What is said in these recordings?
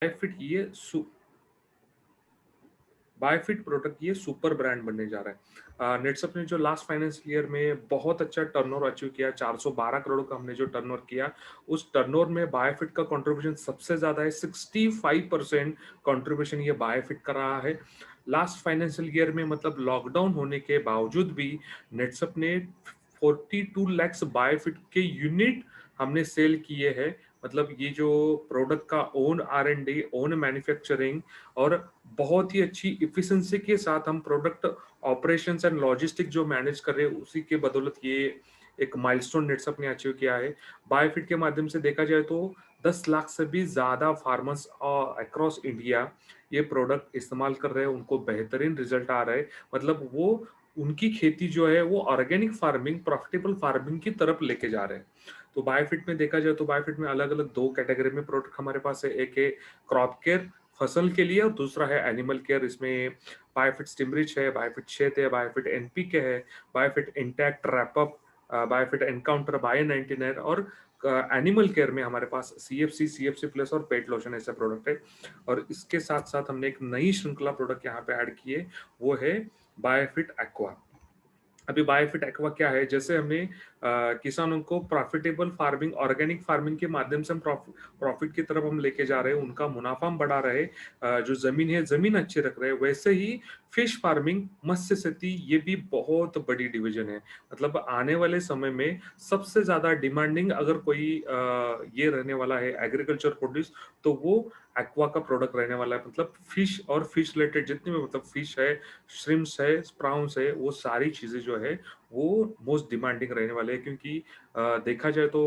बायोफिट ये बायोफिट प्रोडक्ट ये super brand बनने जा रहा है। नेटसप ने जो लास्ट फाइनेंशियल ईयर में बहुत अच्छा टर्नओवर अचीव किया, 412 करोड़ का हमने जो टर्नओवर किया, उस टर्नओवर में बायोफिट का कंट्रीब्यूशन सबसे ज्यादा है। 65% कंट्रीब्यूशन ये बायोफिट का रहा है लास्ट फाइनेंशियल ईयर में। मतलब लॉकडाउन होने के बावजूद भी नेटसप ने 42 लैक्स बायोफिट के यूनिट हमने सेल किए हैं। मतलब ये जो प्रोडक्ट का ओन R&D, ओन मैन्युफैक्चरिंग और बहुत ही अच्छी इफिशिएंसी के साथ हम प्रोडक्ट ऑपरेशंस एंड लॉजिस्टिक जो मैनेज कर रहे हैं, उसी के बदौलत ये एक माइलस्टोन नेटसप ने अचीव किया है। बायोफिट के माध्यम से देखा जाए तो 10 लाख से भी ज्यादा फार्मर्स अक्रॉस इंडिया ये प्रोडक्ट इस्तेमाल कर रहे हैं, उनको बेहतरीन रिजल्ट आ रहा है। मतलब वो उनकी खेती जो है वो ऑर्गेनिक फार्मिंग, प्रॉफिटेबल फार्मिंग की तरफ लेके जा रहे हैं। तो बायोफिट में देखा जाए तो बायोफिट में अलग अलग दो कैटेगरी में प्रोडक्ट हमारे पास है। एक है क्रॉप केयर फसल के लिए और दूसरा है एनिमल केयर। इसमें बायोफिट स्टिमरिच है, बायोफिट शेत है, बायोफिट एनपीके है, बायोफिट इंटैक्ट रैपअप, बायोफिट एनकाउंटर, बायो 99 और एनिमल केयर में हमारे पास CFC प्लस और पेट लोशन ऐसा प्रोडक्ट है। और इसके साथ साथ हमने एक नई श्रृंखला प्रोडक्ट यहाँ पे ऐड की है, वो है बायोफिट एक्वा। अभी बायोफिट एक्वा क्या है, जैसे हमने किसानों को प्रॉफिटेबल फार्मिंग, ऑर्गेनिक फार्मिंग के माध्यम से हम प्रॉफिट की तरफ हम लेके जा रहे हैं, उनका मुनाफा हम बढ़ा रहे हैं, जो जमीन है जमीन अच्छी रख रहे हैं। वैसे ही फिश फार्मिंग, मत्स्य खेती, ये भी बहुत बड़ी डिवीजन है। मतलब आने वाले समय में सबसे ज्यादा डिमांडिंग अगर कोई ये रहने वाला है एग्रीकल्चर प्रोड्यूस, तो वो एक्वा का प्रोडक्ट रहने वाला है। मतलब फिश और फिश रिलेटेड जितने भी, मतलब फिश है, श्रिम्स है, स्प्राउंस है, वो सारी चीजें जो है वो मोस्ट डिमांडिंग रहने वाले हैं। क्योंकि देखा जाए तो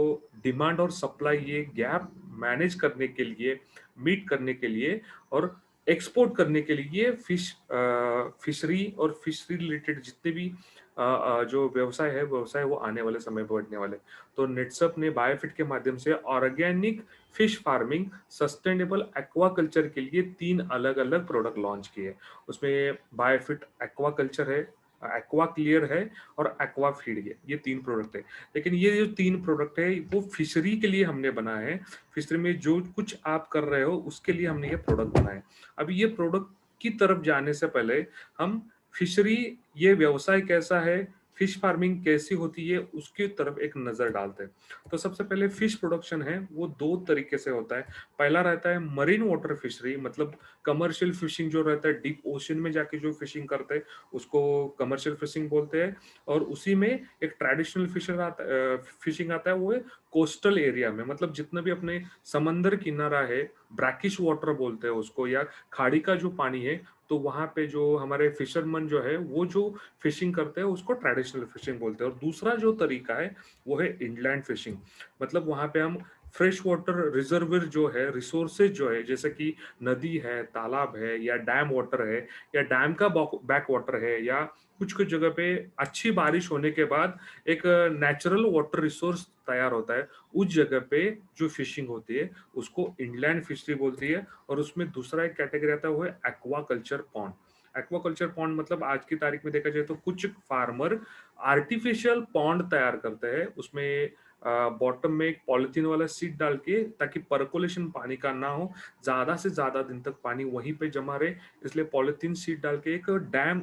डिमांड और सप्लाई ये गैप मैनेज करने के लिए, मीट करने के लिए और एक्सपोर्ट करने के लिए फिशरी और फिशरी रिलेटेड जितने भी जो व्यवसाय है, व्यवसाय वो आने वाले समय में बढ़ने वाले। तो नेटसप ने बायोफिट के माध्यम से organic fish farming, sustainable aquaculture के लिए 3 अलग अलग प्रोडक्ट लॉन्च किए। उसमें बायोफिट एक्वा कल्चर है, एक्वा क्लियर है और एक्वा फीड है, ये 3 प्रोडक्ट है। लेकिन ये जो 3 प्रोडक्ट है वो फिशरी के लिए हमने बनाया है। फिशरी में जो कुछ आप कर रहे हो उसके लिए हमने ये प्रोडक्ट बनाए। अभी ये प्रोडक्ट की तरफ जाने से पहले हम फिशरी, ये व्यवसाय कैसा है, फिश फार्मिंग कैसी होती है, उसकी तरफ एक नजर डालते हैं। तो सबसे पहले फिश प्रोडक्शन है वो 2 तरीके से होता है। पहला रहता है मरीन वाटर फिशरी, मतलब कमर्शियल फिशिंग जो रहता है, डीप ओशन में जाके जो फिशिंग करते हैं उसको कमर्शियल फिशिंग बोलते हैं। और उसी में एक ट्रेडिशनल फिशिंग आता है, वो है कोस्टल एरिया में। मतलब जितना भी अपने समंदर किनारा है, ब्रैकिश वाटर बोलते हैं उसको, या खाड़ी का जो पानी है, तो वहां पे जो हमारे फिशरमैन जो है वो जो फिशिंग करते हैं उसको ट्रेडिशनल फिशिंग बोलते हैं। और दूसरा जो तरीका है वो है इनलैंड फिशिंग। मतलब वहां पे हम फ्रेश वाटर रिजर्वर जो है, रिसोर्सेज जो है, जैसे कि नदी है, तालाब है, या डैम वाटर है, या डैम का बैक वाटर है, या कुछ कुछ जगह पे अच्छी बारिश होने के बाद एक नेचुरल वाटर रिसोर्स तैयार होता है, उस जगह पे जो फिशिंग होती है उसको इनलैंड फिशरी बोलती है। और उसमें दूसरा एक कैटेगरी आता है, वो है aqua culture pond. Aquaculture pond मतलब आज की तारीख में देखा जाए तो कुछ फार्मर आर्टिफिशियल पॉन्ड तैयार करते हैं, उसमें बॉटम में एक पॉलिथीन वाला सीट डाल के, ताकि पर्कोलेशन पानी का ना हो, ज्यादा से ज्यादा दिन तक पानी वहीं पे जमा रहे, इसलिए पॉलिथीन सीट डाल के एक डैम,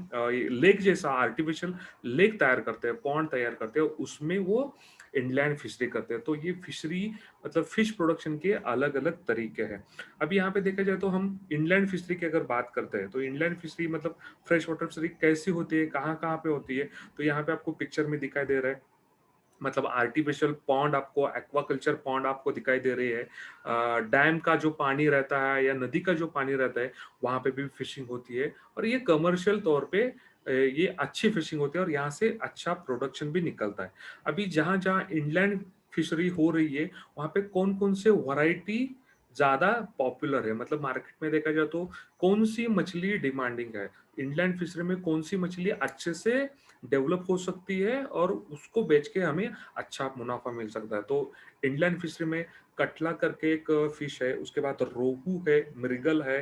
लेक जैसा आर्टिफिशियल लेक तैयार करते हैं, पॉन्ड तैयार करते हैं, उसमें वो इनलैंड फिशरी करते हैं। तो ये फिशरी, मतलब फिश प्रोडक्शन के अलग अलग तरीके हैं। अब यहाँ पे देखा जाए तो हम इनलैंड फिशरी की अगर बात करते हैं, तो इनलैंड फिशरी मतलब फ्रेश वाटर फिशरी कैसी होती है, कहाँ कहाँ पे होती है, तो यहाँ पे आपको पिक्चर में दिखाई दे रहा है। मतलब आर्टिफिशियल पॉन्ड आपको, एक्वाकल्चर पॉन्ड आपको दिखाई दे रही है। डैम का जो पानी रहता है या नदी का जो पानी रहता है, वहां पे भी फिशिंग होती है। और ये कमर्शियल तौर पे ये अच्छी फिशिंग होती है और यहाँ से अच्छा प्रोडक्शन भी निकलता है। अभी जहां जहां इनलैंड फिशरी हो रही है, वहां पे कौन कौन से वैरायटी ज्यादा पॉपुलर है, मतलब मार्केट में देखा जाए तो कौन सी मछली डिमांडिंग है, इनलैंड फिशरी में कौन सी मछली अच्छे से डेवलप हो सकती है और उसको बेच के हमें अच्छा मुनाफा मिल सकता है। तो इंडलैंड फिशरी में कटला करके एक फिश है, उसके बाद रोहू है, मृगल है,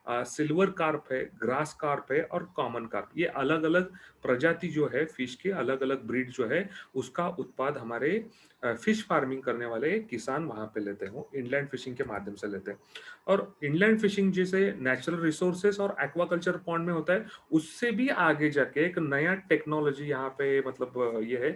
सिल्वर कार्प है, ग्रास कार्प है और कॉमन कार्प। ये अलग-अलग प्रजाति जो है फिश के, अलग-अलग ब्रीड जो है, उसका उत्पाद हमारे फिश फार्मिंग करने वाले किसान वहाँ पे लेते हैं, वो इनलैंड फिशिंग के माध्यम से लेते हैं। और इनलैंड फिशिंग जैसे नेचुरल रिसोर्सेस और एक्वाकल्चर पॉन्ड में होता है, उससे भी आगे जाके एक नया टेक्नोलॉजी यहाँ पे मतलब ये है,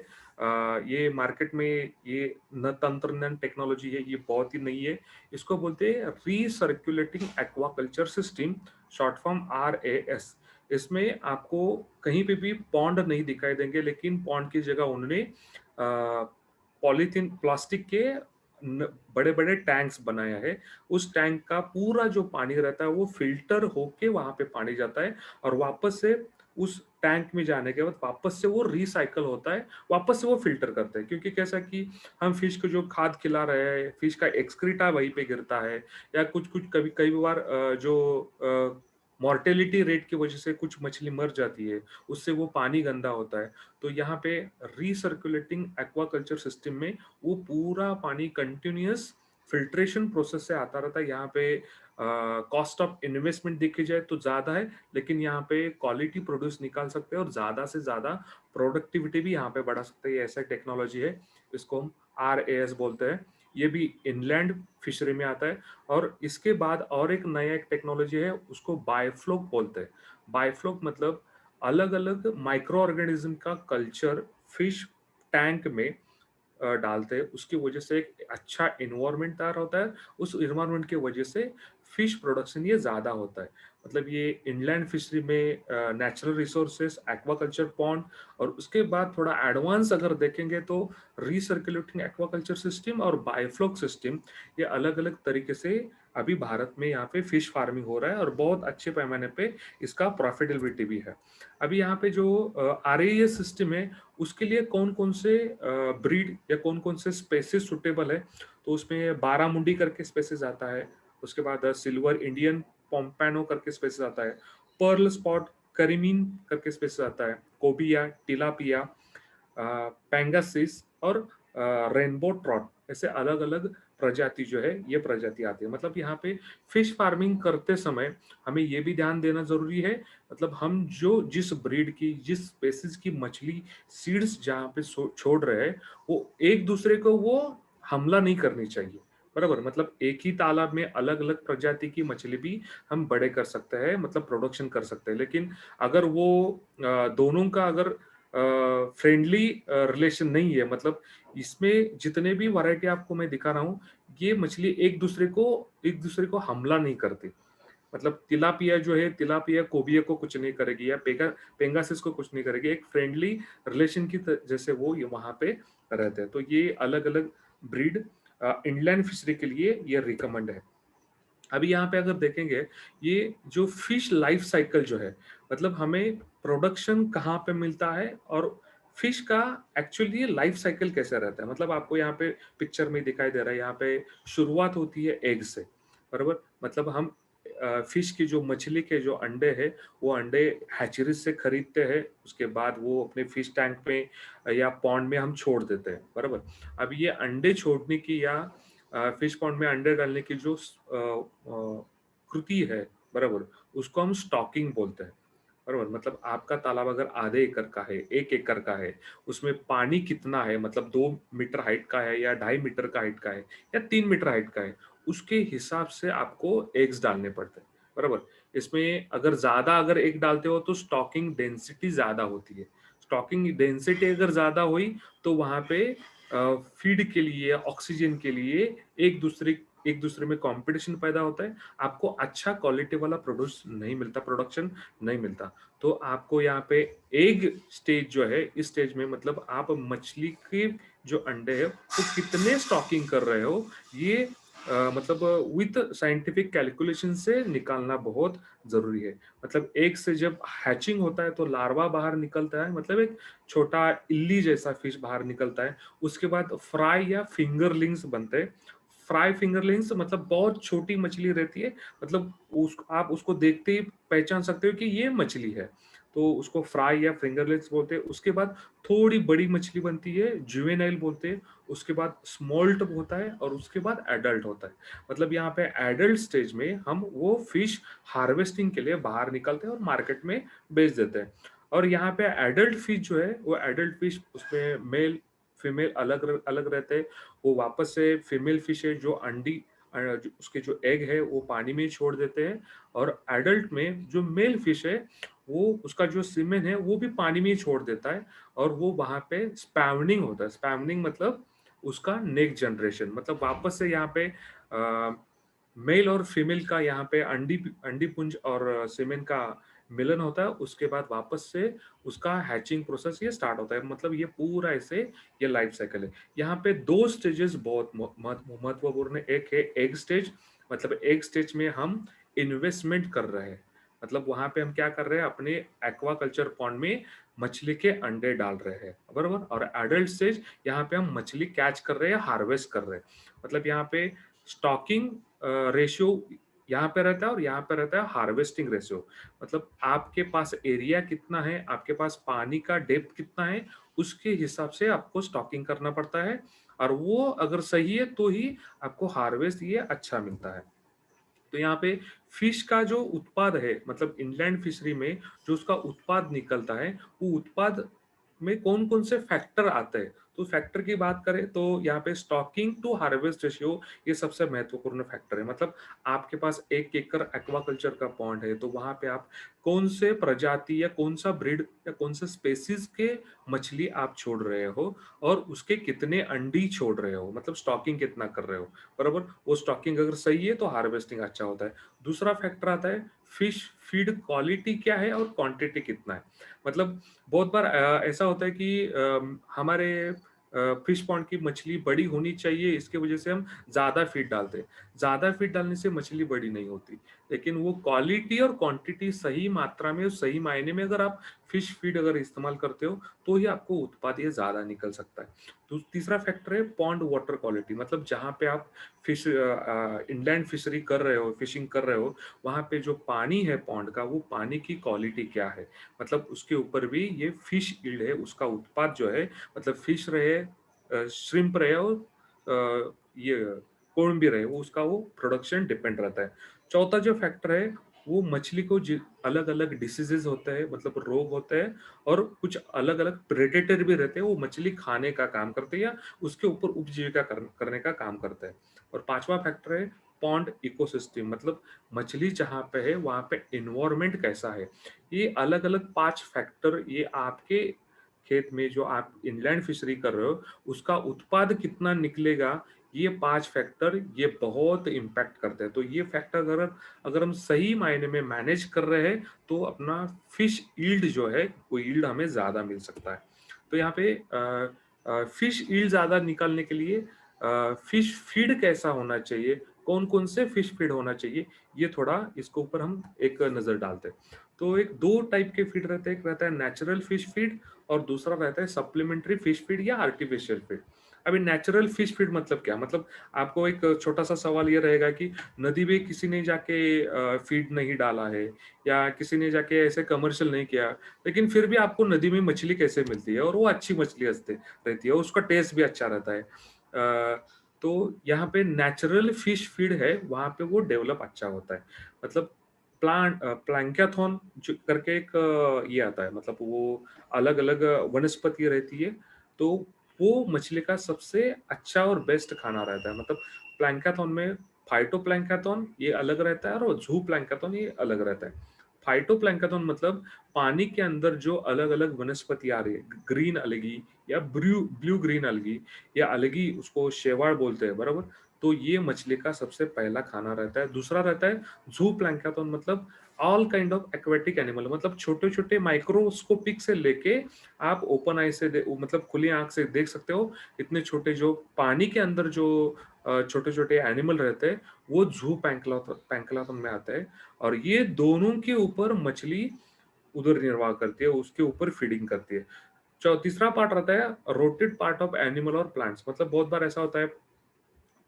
ये मार्केट में ये न तंत्र न टेक्नोलॉजी है, ये बहुत ही नई है। इसको बोलते हैं recirculating aquaculture system, short form RAS। इसमें आपको कहीं पे भी पॉन्ड नहीं दिखाई देंगे, लेकिन पॉन्ड की जगह उन्होंने पॉलीथीन प्लास्टिक के बड़े बड़े टैंक्स बनाया है। उस टैंक का पूरा जो पानी रहता है वो फिल्टर होके वहां पे पानी जाता है, और वापस से उस टैंक में जाने के बाद वापस से वो रिसाइकल होता है, वापस से वो फिल्टर करते हैं। क्योंकि कैसा कि हम फिश को जो खाद खिला रहे हैं, फिश का एक्सक्रीटा वहीं पे गिरता है, या कुछ कुछ कभी कई बार जो मॉर्टेलिटी रेट की वजह से कुछ मछली मर जाती है, उससे वो पानी गंदा होता है। तो यहाँ पे रिसर्कुलेटिंग एक्वाकल्चर सिस्टम में वो पूरा पानी कंटिन्यूअस फिल्ट्रेशन प्रोसेस से आता रहता है। यहाँ पे कॉस्ट ऑफ इन्वेस्टमेंट देखी जाए तो ज़्यादा है, लेकिन यहाँ पे क्वालिटी प्रोड्यूस निकाल सकते हैं और ज़्यादा से ज़्यादा प्रोडक्टिविटी भी यहाँ पे बढ़ा सकते हैं। ये ऐसा टेक्नोलॉजी है, इसको हम RAS बोलते हैं। ये भी इनलैंड फिशरी में आता है। और इसके बाद और एक नया एक टेक्नोलॉजी है, उसको बायोफ्लोक बोलते हैं। बायोफ्लोक मतलब अलग अलग माइक्रो ऑर्गेनिज्म का कल्चर फिश टैंक में डालते हैं। उसकी वजह से एक अच्छा इन्वायरमेंट तैयार होता है। उस इन्वायरमेंट की वजह से फिश प्रोडक्शन ये ज़्यादा होता है। मतलब ये इनलैंड फिशरी में नेचुरल रिसोर्सेस, एक्वाकल्चर पॉन्ड, और उसके बाद थोड़ा एडवांस अगर देखेंगे तो रिसर्कुलेटिंग एक्वाकल्चर सिस्टम और बायोफ्लोक सिस्टम, ये अलग-अलग तरीके से अभी भारत में यहाँ पे फिश फार्मिंग हो रहा है, और बहुत अच्छे पैमाने पे इसका प्रॉफिटेबिलिटी भी है। अभी यहाँ पे जो RAS सिस्टम है, उसके लिए कौन-कौन से ब्रीड या कौन-कौन से स्पेसीज सूटेबल है, तो उसमें बारामुंडी करके स्पेसीज आता है, उसके बाद सिल्वर इंडियन पोम्पैनो करके स्पेसीज आता है, पर्ल स्पॉट करीमीन करके स्पेसीज आता है, कोबिया, टिलापिया, पैंगासिस और रेनबो ट्रॉट, ऐसे अलग-अलग प्रजाति जो है, ये प्रजाति आती है। मतलब यहाँ पे फिश फार्मिंग करते समय हमें ये भी ध्यान देना ज़रूरी है, मतलब हम जो जिस ब्रीड की, जिस स्पेसीज की मछली सीड्स जहाँ पे छोड़ रहे हैं, वो एक-दूसरे को वो हमला नहीं करनी चाहिए, बराबर? मतलब एक ही तालाब में अलग-अलग प्रजाति की मछली भी हम बड़े कर सकते हैं, मतलब प्रोडक्शन कर सकते हैं। लेकिन अगर वो दोनों का अगर फ्रेंडली रिलेशन नहीं है, मतलब इसमें जितने भी वैरायटी आपको मैं दिखा रहा हूँ, ये मछली एक दूसरे को हमला नहीं करती। मतलब तिलापिया जो है, तिलापिया कोबिया को कुछ नहीं करेगी, या पेंगासिस को कुछ नहीं करेगी। एक फ्रेंडली रिलेशन की जैसे वो ये वहां पे रहते हैं। तो ये अलग अलग ब्रीड इंडलैंड फिशरी के लिए ये रिकमेंड है। अभी यहाँ पे अगर देखेंगे, ये जो फिश लाइफ साइकिल जो है, मतलब हमें प्रोडक्शन कहाँ पे मिलता है, और फिश का एक्चुअली लाइफ साइकिल कैसे रहता है। मतलब आपको यहाँ पे पिक्चर में दिखाई दे रहा है, यहाँ पे शुरुआत होती है एग से, बराबर? मतलब हम फिश की जो मछली के जो अंडे हैं, वो अंडे हैचरीज से खरीदते हैं, उसके बाद वो अपने फिश टैंक में या पॉन्ड में हम छोड़ देते हैं, बराबर? अब ये अंडे छोड़ने की या फिश पॉन्ड में अंडे डालने की जो कृति है, बराबर, उसको हम स्टॉकिंग बोलते हैं, बराबर? मतलब आपका तालाब अगर आधे एकड़ का है, 1 एकड़ का है, उसमें पानी कितना है, मतलब 2 मीटर हाइट का है या 2.5 मीटर का हाइट का है या 3 मीटर हाइट का है, उसके हिसाब से आपको एग्स डालने पड़ते हैं, बराबर? इसमें अगर ज्यादा अगर एग डालते हो तो स्टॉकिंग डेंसिटी ज्यादा होती है। स्टॉकिंग डेंसिटी अगर ज्यादा हुई तो वहां पे फीड के लिए, ऑक्सीजन के लिए एक दूसरे में कंपटीशन पैदा होता है। आपको अच्छा क्वालिटी वाला प्रोडक्शन नहीं मिलता। तो आपको यहाँ पे एग स्टेज जो है, इस स्टेज में मतलब आप मछली के जो अंडे है वो कितने स्टॉकिंग कर रहे हो, ये मतलब विथ साइंटिफिक कैलकुलेशन से निकालना बहुत जरूरी है। मतलब एक से जब हैचिंग होता है तो लार्वा बाहर निकलता है, मतलब एक छोटा इल्ली जैसा फिश बाहर निकलता है। उसके बाद फ्राई या फिंगरलिंग्स बनते हैं। फ्राई फिंगरलिंग्स मतलब बहुत छोटी मछली रहती है, मतलब आप उसको देखते ही पहचान सकते हो कि ये मछली है। तो उसको फ्राई या फिंगरलेस बोलते हैं। उसके बाद थोड़ी बड़ी मछली बनती है, जुवेनाइल बोलते हैं। उसके बाद स्मॉल्ट होता है और उसके बाद एडल्ट होता है। मतलब यहाँ पे एडल्ट स्टेज में हम वो फिश हार्वेस्टिंग के लिए बाहर निकलते हैं और मार्केट में बेच देते हैं। और यहाँ पे एडल्ट फिश जो है, वो एडल्ट फिश उसमें मेल फीमेल अलग अलग रहते हैं। वो वापस से फीमेल फिश है जो अंडी उसके जो एग है वो पानी में ही छोड़ देते हैं। और एडल्ट में जो मेल फिश है, वो उसका जो सीमेन है वो भी पानी में ही छोड़ देता है। और वो वहां पे स्पैवनिंग होता है। स्पैवनिंग मतलब उसका नेक्स्ट जनरेशन, मतलब वापस से यहाँ पे मेल और फीमेल का यहाँ पे अंडी अंडी पुंज और सीमेन का मिलन होता है। उसके बाद वापस से उसका हैचिंग प्रोसेस ये स्टार्ट होता है। मतलब ये पूरा ऐसे ये लाइफ साइकिल है। यहाँ पे दो स्टेजेस बहुत महत्वपूर्ण है। एक है एग स्टेज। मतलब एग स्टेज में हम इन्वेस्टमेंट कर रहे हैं। मतलब वहां पे हम क्या कर रहे हैं, अपने एक्वाकल्चर पॉन्ड में मछली के अंडे डाल रहे हैं, बराबर। और एडल्ट स्टेज, यहाँ पे हम मछली कैच कर रहे हैं, हार्वेस्ट कर रहे हैं। मतलब यहाँ पे स्टॉकिंग रेशियो यहाँ पे रहता है और यहाँ पे रहता है हार्वेस्टिंग रेशियो। मतलब आपके पास एरिया कितना है, आपके पास पानी का डेप्थ कितना है, उसके हिसाब से आपको स्टॉकिंग करना पड़ता है। और वो अगर सही है तो ही आपको हार्वेस्ट ये अच्छा मिलता है। तो यहाँ पे फिश का जो उत्पाद है, मतलब इनलैंड फिशरी में जो उसका उत्पाद निकलता है, वो उत्पाद में कौन कौन से फैक्टर आते हैं। तो फैक्टर की बात करें तो यहाँ पे स्टॉकिंग टू हार्वेस्ट रेशियो ये सबसे महत्वपूर्ण फैक्टर है। मतलब आपके पास 1 एकड़ एक्वाकल्चर का पॉन्ड है, तो वहां पे आप कौन से प्रजाति या कौन सा ब्रीड या कौन सा स्पेसीज के मछली आप छोड़ रहे हो, और उसके कितने अंडी छोड़ रहे हो, मतलब स्टॉकिंग कितना कर रहे हो, बराबर। वो स्टॉकिंग अगर सही है तो हार्वेस्टिंग अच्छा होता है। दूसरा फैक्टर आता है फिश फीड क्वालिटी क्या है और क्वांटिटी कितना है। मतलब बहुत बार ऐसा होता है कि हमारे फिश पॉन्ड की मछली बड़ी होनी चाहिए, इसके वजह से हम ज्यादा फीड डालते हैं। ज्यादा फीड डालने से मछली बड़ी नहीं होती। लेकिन वो क्वालिटी और क्वांटिटी सही मात्रा में, सही मायने में अगर आप फिश फीड अगर इस्तेमाल करते हो, तो ही आपको उत्पाद ये ज्यादा निकल सकता है। तो तीसरा फैक्टर है पॉन्ड वाटर क्वालिटी। मतलब जहाँ पे आप फिश इनलैंड फिशरी कर रहे हो, फिशिंग कर रहे हो, वहाँ पे जो पानी है पॉन्ड का, वो पानी की क्वालिटी क्या है। मतलब उसके ऊपर भी ये फिश यील्ड है, उसका उत्पाद जो है, मतलब फिश रहे, श्रिम्प रहे और ये कोळंबी भी रहे, वो उसका वो प्रोडक्शन डिपेंड रहता है। चौथा जो फैक्टर है, वो मछली को अलग अलग डिसीजेस होते हैं, मतलब रोग होते हैं। और कुछ अलग अलग प्रेडेटर भी रहते हैं, वो मछली खाने का काम करते हैं या उसके ऊपर उपजीविका करने का काम करते हैं। और पांचवा फैक्टर है पॉन्ड इकोसिस्टम। मतलब मछली जहाँ पे है वहां पे इन्वायरमेंट कैसा है। ये अलग अलग 5 फैक्टर, ये आपके खेत में जो आप इनलैंड फिशरी कर रहे हो, उसका उत्पाद कितना निकलेगा, ये 5 फैक्टर ये बहुत इम्पैक्ट करते हैं। तो ये फैक्टर अगर अगर हम सही मायने में मैनेज कर रहे हैं, तो अपना फिश यील्ड जो है, वो यील्ड हमें ज्यादा मिल सकता है। तो यहाँ पे फिश यील्ड ज्यादा निकालने के लिए फिश फीड कैसा होना चाहिए, कौन कौन से फिश फीड होना चाहिए, ये थोड़ा इसके ऊपर हम एक नजर डालते हैं। तो एक दो टाइप के फीड रहते हैं, एक रहता है नेचुरल फिश फीड और दूसरा रहता है सप्लीमेंट्री फिश फीड या आर्टिफिशियल फीड। अभी नेचुरल फिश फीड मतलब क्या, मतलब आपको एक छोटा सा सवाल ये रहेगा कि नदी में किसी ने जाके फीड नहीं डाला है, या किसी ने जाके ऐसे कमर्शियल नहीं किया, लेकिन फिर भी आपको नदी में मछली कैसे मिलती है, और वो अच्छी मछली हंसते रहती है, उसका टेस्ट भी अच्छा रहता है। तो यहाँ पे नेचुरल फिश फीड है, वहां पे वो डेवलप अच्छा होता है। मतलब प्लैंक्याथॉन जो करके एक ये आता है, मतलब वो अलग अलग वनस्पति रहती है। तो वो मछली का सबसे अच्छा और बेस्ट खाना रहता है। मतलब प्लैंक्याथॉन में फाइटोप्लैंक्याथॉन ये अलग रहता है और जू प्लैंक्याथॉन ये अलग रहता है। फाइटोप्लैंक्टन मतलब पानी के अंदर जो अलग अलग वनस्पति आ रही है, ग्रीन अलगी या ब्लू ब्लू ग्रीन अलगी, या अलगी उसको शेवाळ बोलते हैं, बराबर। तो ये मछली का सबसे पहला खाना रहता है। दूसरा रहता है जू प्लैंक्टन, मतलब all kind of aquatic animal, मतलब छोटे छोटे माइक्रोस्कोपिक से लेके आप ओपन आई से मतलब खुली आंख से देख सकते हो, इतने छोटे जो पानी के अंदर जो छोटे छोटे एनिमल रहते हैं, वो जू पैंक्लाथन में आते हैं। और ये दोनों के ऊपर मछली उदर निर्वाह करती है, उसके ऊपर फीडिंग करती है। तीसरा पार्ट रहता है रोटेड पार्ट ऑफ एनिमल और प्लांट्स। मतलब बहुत बार ऐसा होता है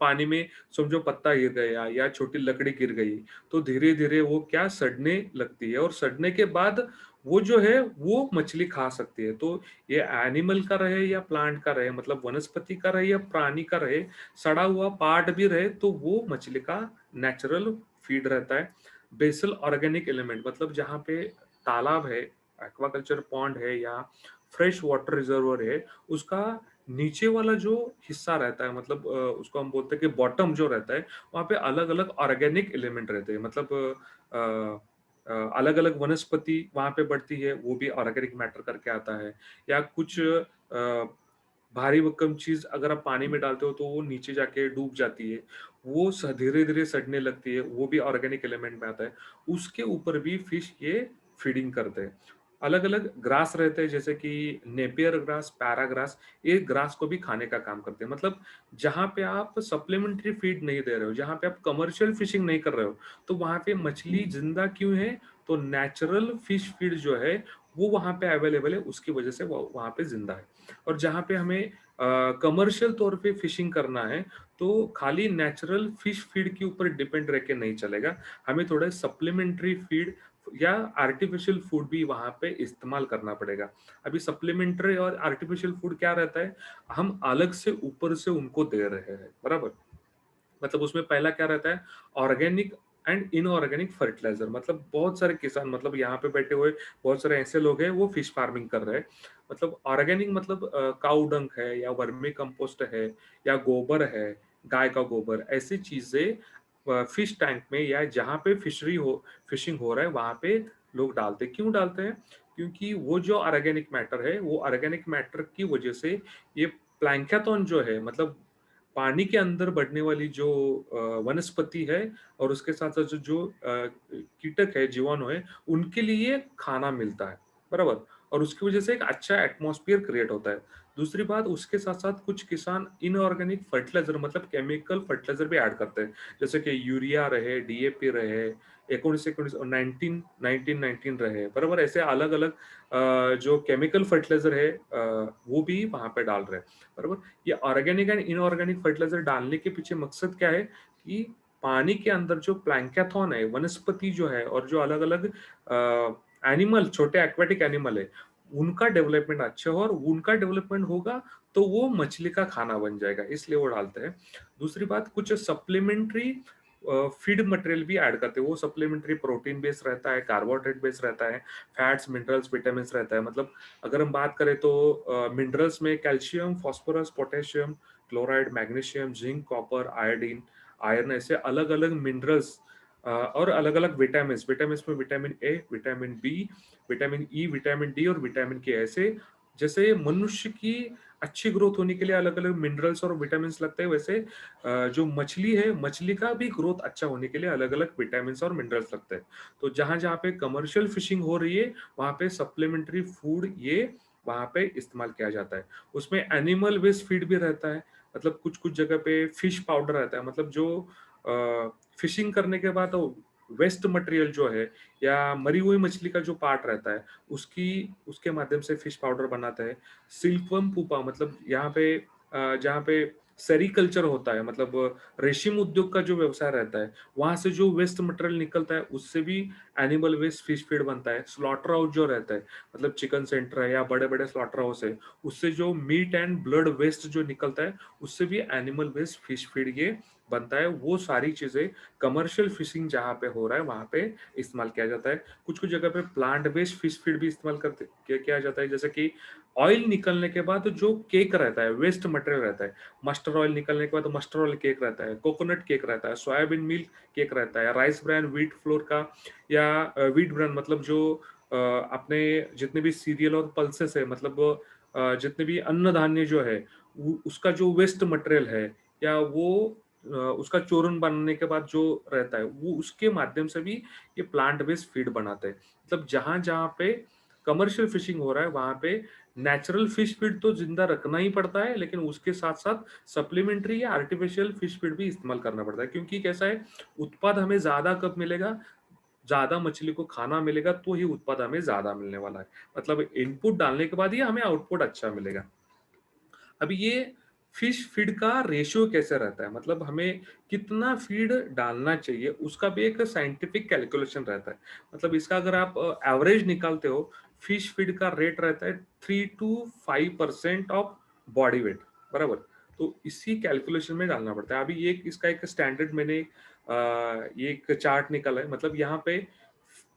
पानी में समझो पत्ता गिर गया या छोटी लकड़ी गिर गई, तो धीरे-धीरे वो क्या सड़ने लगती है और सड़ने के बाद वो जो है वो मछली खा सकती है। तो ये एनिमल का रहे या प्लांट का रहे मतलब वनस्पति का रहे या प्राणी का रहे, सड़ा हुआ पार्ट भी रहे तो वो मछली का नेचुरल फीड रहता है। बेसल ऑर्गेनिक एलिमेंट मतलब जहाँ पे तालाब है, एक्वाकल्चर पॉन्ड है या फ्रेश वाटर रिजर्वर है, उसका नीचे वाला जो हिस्सा रहता है मतलब उसको हम बोलते हैं कि बॉटम जो रहता है, वहाँ पे अलग-अलग ऑर्गेनिक एलिमेंट रहते हैं। मतलब अलग-अलग वनस्पति वहाँ पे बढ़ती है, वो भी ऑर्गेनिक मैटर करके आता है या कुछ भारी भरकम चीज़ अगर आप पानी में डालते हो तो वो नीचे जाके डूब जाती है। वो स धीरे-धीरे सड़ने लगती है, वो भी ऑर्गेनिक एलिमेंट में आता है। उसके ऊपर भी फिश ये फीडिंग करते हैं। अलग-अलग ग्रास रहते हैं जैसे कि नेपियर ग्रास, पैराग्रास, ये ग्रास को भी खाने का काम करते हैं। मतलब जहाँ पे आप सप्लीमेंट्री फीड नहीं दे रहे हो, जहाँ पे आप कमर्शियल फिशिंग नहीं कर रहे हो, तो वहाँ पे मछली ज़िंदा क्यों है? तो नेचुरल फिश फीड जो है, वो वहाँ पे अवेलेबल है, उसकी वजह से वो वहाँ पे ज़िंदा है। और जहाँ पे हमें कमर्शियल तौर पे फिशिंग करना है, तो खाली नेचुरल फिश फीड के ऊपर डिपेंड रह के नहीं चलेगा। हमें थोड़ा सप्लीमेंट्री फीड या आर्टिफिशियल फूड भी वहाँ पे इस्तेमाल करना पड़ेगा। अभी सप्लीमेंट्री और आर्टिफिशियल फूड क्या रहता है, हम अलग से ऊपर से उनको दे रहे हैं, बराबर? मतलब उसमें पहला क्या रहता है, ऑर्गेनिक एंड इनऑर्गेनिक फर्टिलाइजर मतलब बहुत सारे किसान मतलब यहाँ पे बैठे हुए बहुत सारे ऐसे लोग हैं वो फिश फार्मिंग कर रहे हैं। मतलब ऑर्गेनिक मतलब काऊ डंक है या वर्मी कंपोस्ट है या गोबर है, गाय का गोबर, ऐसी चीजें फिश टैंक में या जहाँ पे फिशिंग हो रहा है वहां पे लोग डालते हैं। क्यों डालते हैं? क्योंकि वो जो ऑर्गेनिक मैटर है वो ऑर्गेनिक मैटर की वजह से ये प्लैंक्टन जो है मतलब पानी के अंदर बढ़ने वाली जो वनस्पति है और उसके साथ-साथ जो कीटक है, जीवाणु है, उनके लिए खाना मिलता है, बराबर? और उसकी वजह से एक अच्छा एटमॉस्फियर क्रिएट होता है। दूसरी बात उसके साथ-साथ कुछ किसान इनऑर्गेनिक फर्टिलाइज़र मतलब केमिकल फर्टिलाइज़र भी ऐड करते हैं। जैसे कि यूरिया रहे, डीएपी रहे, 19-19 और 19-19 रहे, बराबर? ऐसे अलग-अलग जो केमिकल फर्टिलाइज़र है वो भी वहाँ पे डाल रहे हैं, बराबर? ये ऑर्गेनिक एंड इनऑर्गेनिक फर्टिलाइजर डालने के पीछे मकसद क्या है कि पानी के अंदर जो प्लैंक्टन है, वनस्पति जो है और जो अलग-अलग एनिमल छोटे एक्वाटिक एनिमल है, उनका डेवलपमेंट अच्छा हो और उनका डेवलपमेंट होगा तो वो मछली का खाना बन जाएगा, इसलिए वो डालते हैं। दूसरी बात कुछ सप्लीमेंट्री फीड मटेरियल भी ऐड करते हैं, वो सप्लीमेंट्री प्रोटीन बेस्ड रहता है, कार्बोहाइड्रेट बेस्ड रहता है, फैट्स, मिनरल्स, विटामिन्स रहता है। मतलब अगर हम बात करें तो मिनरल्स में calcium, phosphorus, potassium, chloride, magnesium, zinc, copper, iodine, iron ऐसे अलग-अलग मिनरल्स और अलग-अलग विटामिन्स, विटामिन्स में vitamin A, vitamin B, vitamin E, vitamin D और विटामिन के ऐसे जैसे मनुष्य की अच्छी ग्रोथ होने के लिए अलग-अलग मिनरल्स और विटामिन्स लगते हैं वैसे जो मछली है, मछली का भी ग्रोथ अच्छा होने के लिए अलग-अलग विटामिन्स और मिनरल्स लगते हैं। तो जहाँ-जहाँ पे कमर्शियल फिशिंग हो रही है, वहाँ पे सप्लीमेंट्री फूड ये वहाँ पे इस्तेमाल किया जाता है। उसमें एनिमल वेस्ट फीड भी रहता है, मतलब कुछ-कुछ जगह पे फिश पाउडर रहता है, मतलब जो फिशिंग करने के बाद वेस्ट मटेरियल जो है या मरी हुई मछली का जो पार्ट रहता है, उसके माध्यम से फिश पाउडर बनाते हैं। सिल्कवर्म पुपा मतलब यहाँ पे जहाँ पे सेरीकल्चर होता है मतलब रेशम उद्योग का जो व्यवसाय रहता है, वहाँ से जो वेस्ट मटेरियल निकलता है, उससे भी एनिमल वेस्ट फिश फीड बनता है। स्लॉटर हाउस जो रहता है, मतलब चिकन सेंटर है या बड़े-बड़े स्लॉटर हाउस है, उससे जो मीट एंड ब्लड वेस्ट जो निकलता है, उससे भी एनिमल वेस्ट फिश फीड ये बनता है। वो सारी चीज़ें कमर्शियल फिशिंग जहाँ पे हो रहा है, वहाँ पे इस्तेमाल किया जाता है। कुछ-कुछ जगह पे प्लांट बेस्ड फिश फीड भी इस्तेमाल करते किया जाता है, जैसे कि ऑयल निकलने के बाद जो केक रहता है, वेस्ट मटेरियल रहता है, मस्टर्ड ऑयल निकलने के बाद मस्टर्ड ऑयल केक रहता है, कोकोनट केक रहता है, सोयाबीन मिल्क केक रहता है, राइस ब्रान, व्हीट फ्लोर का या व्हीट ब्रान मतलब जो अपने जितने भी सीरियल और पल्सेस है मतलब जितने भी अन्न धान्य जो है उसका जो वेस्ट मटेरियल है या वो उसका चूर्ण बनने के बाद जो रहता है वो उसके माध्यम से भी ये प्लांट बेस्ड फीड बनाते हैं। मतलब जहां जहां पे कमर्शियल फिशिंग हो रहा है वहां पे नेचुरल फिश फीड तो जिंदा रखना ही पड़ता है, लेकिन उसके साथ साथ सप्लीमेंट्री या आर्टिफिशियल फिश फीड भी इस्तेमाल करना पड़ता है। क्योंकि कैसा है, उत्पाद हमें ज्यादा कब मिलेगा, ज़्यादा मछली को खाना मिलेगा तो ही उत्पाद हमें ज़्यादा मिलने वाला है। मतलब इनपुट डालने के बाद ही हमें आउटपुट अच्छा मिलेगा। अभी ये फिश फीड का रेशियो कैसे रहता है, मतलब हमें कितना फीड डालना चाहिए, उसका भी एक साइंटिफिक कैलकुलेशन रहता है। मतलब इसका अगर आप एवरेज निकालते हो, फिश फीड का रेट रहता है 3 to 5% ऑफ बॉडी वेट, बराबर। तो इसी कैलकुलेशन में डालना पड़ता है। अभी ये इसका एक स्टैंडर्ड मैंने ये एक चार्ट निकाला है। मतलब यहाँ पे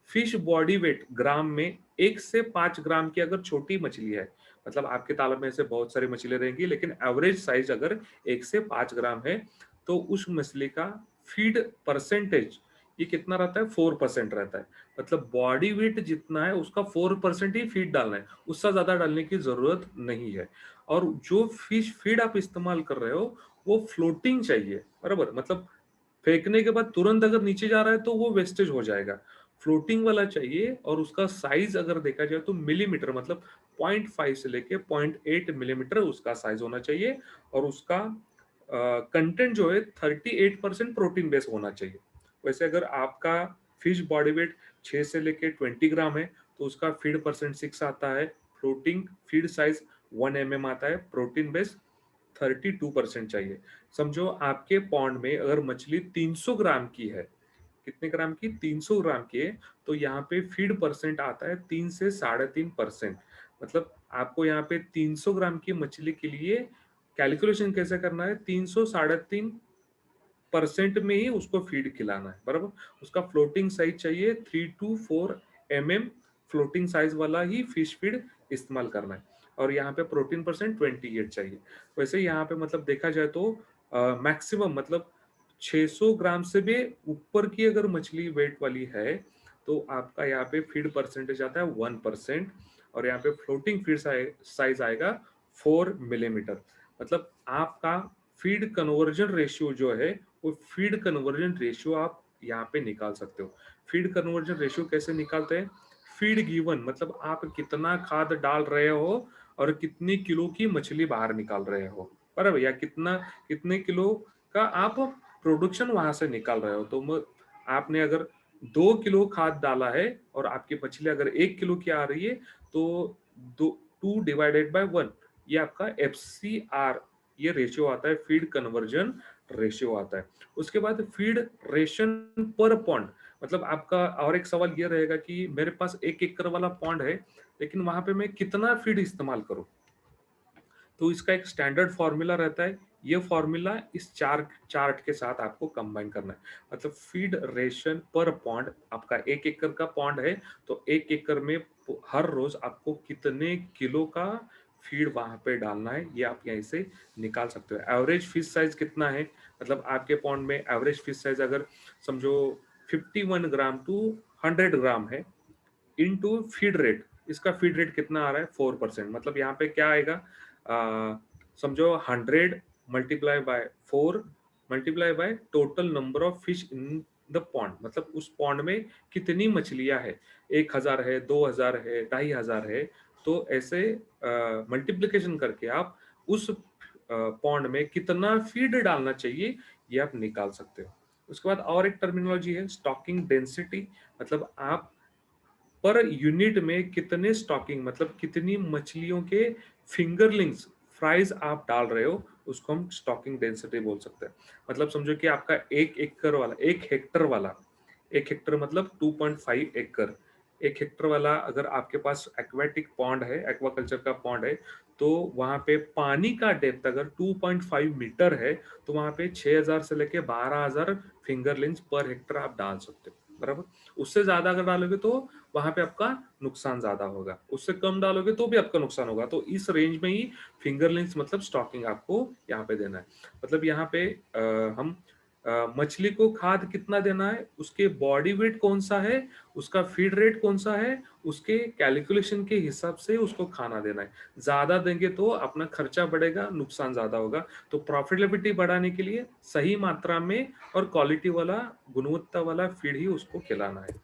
फिश बॉडी वेट ग्राम में 1 से 5 ग्राम की अगर छोटी मछली है, मतलब आपके तालाब में ऐसे बहुत सारी मछलियां रहेंगी, लेकिन एवरेज साइज अगर 1 से 5 ग्राम है, तो उस मछली का फीड परसेंटेज ये कितना रहता है, 4% रहता है। मतलब बॉडी वेट जितना है उसका 4% ही फीड डालना है, उससे ज्यादा डालने की जरूरत नहीं है। और जो फिश फीड आप इस्तेमाल कर रहे हो वो फ्लोटिंग चाहिए, बराबर। मतलब फेंकने के बाद तुरंत अगर नीचे जा रहा है तो वो वेस्टेज हो जाएगा। फ्लोटिंग वाला चाहिए, और उसका साइज अगर देखा जाए तो मिलीमीटर, मतलब 0.5 से लेके 0.8 मिलीमीटर उसका साइज होना चाहिए। और उसका कंटेंट जो है 38% प्रोटीन बेस होना चाहिए। वैसे अगर आपका फिश बॉडी वेट 6 से लेके 20 ग्राम है, तो उसका फीड परसेंट 6 आता है, फ्लोटिंग फीड साइज 1 mm आता है, प्रोटीन बेस 32% चाहिए। समझो आपके पॉन्ड में अगर मछली 300 ग्राम की है, कितने ग्राम की, 300 ग्राम की है, तो यहाँ पे फीड परसेंट आता है 3 से 3.5%। मतलब आपको यहाँ पे 300 ग्राम की मछली के लिए कैलकुलेशन कैसे करना है, 300 साढ़े 3% में ही उसको फीड खिलाना है, बराबर। उसका फ्लोटिंग साइज चाहिए 3 to 4 mm, फ्लोटिंग साइज वाला ही फिश फीड इस्तेमाल करना है। और यहाँ पे प्रोटीन परसेंट 28 चाहिए। वैसे यहाँ पे मतलब देखा जाए तो मैक्सिमम मतलब 600 ग्राम से भी ऊपर की अगर मछली वेट वाली है, तो आपका यहाँ पे फीड परसेंटेज आता है 1%। और यहाँ पे फ्लोटिंग फीड साइज आएगा 4 मिलीमीटर। मतलब आपका फीड कन्वर्जन रेशियो जो है, वो फीड कन्वर्जन रेशियो आप यहाँ पे निकाल सकते हो। फीड कन्वर्जन रेशियो कैसे निकालते हैं, फीड गिवन, मतलब आप कितना खाद डाल रहे हो और कितनी किलो की मछली बाहर निकाल रहे हो, बराबर, या कितने किलो का आप प्रोडक्शन वहां से निकाल रहे हो। तो आपने अगर 2 किलो खाद डाला है और आपकी मछली अगर 1 किलो की आ रही है, तो 2 डिवाइडेड बाय 1, ये आपका FCR, ये रेशियो आता है, फीड कन्वर्जन रेशियो आता है। उसके बाद फीड रेशन पर पॉन्ड। मतलब आपका और एक सवाल ये रहेगा कि मेरे पास 1 एकड़ वाला पॉन्ड है, लेकिन वहां पे मैं कितना फीड इस्तेमाल करूं। तो इसका एक स्टैंडर्ड फॉर्मूला रहता है। ये फॉर्मूला इस चार्ट के साथ आपको कंबाइन करना है। मतलब फीड रेशन पर पॉन्ड, आपका 1 एकड़ का पॉन्ड है, तो 1 एकड़ में हर रोज आपको कितने किलो का फीड वहां पे डालना है, ये आप यहीं से निकाल सकते हो। एवरेज फिश साइज कितना है, मतलब आपके पॉन्ड में एवरेज फिश साइज अगर समझो 51 ग्राम to 100 ग्राम है, इनटू फीड रेट, इसका फीड रेट कितना आ रहा है, 4%। मतलब यहाँ पे क्या आएगा, समझो 100 multiply by 4 multiply by total number of fish in the pond. मतलब उस पॉन्ड में कितनी मछलियां है, 1,000 है, 2,000 है, 2,500 है। तो ऐसे मल्टीप्लिकेशन करके आप उस पॉन्ड में कितना फीड डालना चाहिए, ये आप निकाल सकते हो। उसके बाद और एक टर्मिनोलॉजी है स्टॉकिंग डेंसिटी। मतलब आप पर यूनिट में कितने स्टॉकिंग, मतलब कितनी मछलियों के फिंगरलिंग्स फ्राइज आप डाल रहे हो, उसको हम स्टॉकिंग डेंसिटी बोल सकते हैं। मतलब समझो कि आपका 1 हेक्टर मतलब 2.5 एकड़, 1 हेक्टर वाला अगर आपके पास एक्वेटिक पॉन्ड है, एक्वाकल्चर का पॉन्ड है, तो वहां पे पानी का डेप्थ अगर 2.5 मीटर है, तो वहां पे 6,000 से लेके 12,000 फिंगरलिंग्स पर हेक्टर आप डाल सकते हो, बराबर। उससे ज्यादा अगर डालोगे तो वहां पे आपका नुकसान ज्यादा होगा, उससे कम डालोगे तो भी आपका नुकसान होगा। तो इस रेंज में ही फिंगरलिंग्स मतलब स्टॉकिंग आपको यहाँ पे देना है। मतलब यहाँ पे हम मछली को खाद कितना देना है, उसके बॉडी वेट कौन सा है, उसका फीड रेट कौन सा है, उसके कैलकुलेशन के हिसाब से उसको खाना देना है। ज्यादा देंगे तो अपना खर्चा बढ़ेगा, नुकसान ज्यादा होगा। तो प्रॉफिटेबिलिटी बढ़ाने के लिए सही मात्रा में और क्वालिटी वाला, गुणवत्ता वाला फीड ही उसको खिलाना है।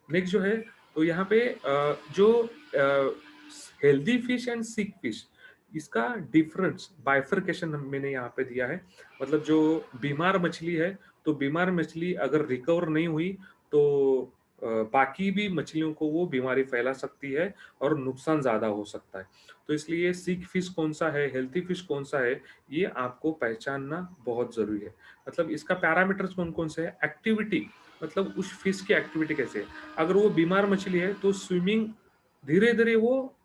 नेक्स्ट जो है, तो यहाँ पे जो healthy fish and sick fish, इसका डिफरेंस बाइफरकेशन मैंने यहाँ पे दिया है। मतलब जो बीमार मछली है, तो बीमार मछली अगर रिकवर नहीं हुई, तो बाकी भी मछलियों को वो बीमारी फैला सकती है और नुकसान ज़्यादा हो सकता है। तो इसलिए सिक फिश कौन-सा है, हेल्दी फिश कौन-सा है, ये आपको पहचानना बहुत ज़रूरी है। मतलब इसका पैरामीटर्स कौन-कौन से हैं? एक्टिविटी, मतलब उस फिश की एक्टिविटी कैसे है? अगर वो बीमार मछली है तो स्विमिंग धीरे-धीरे वो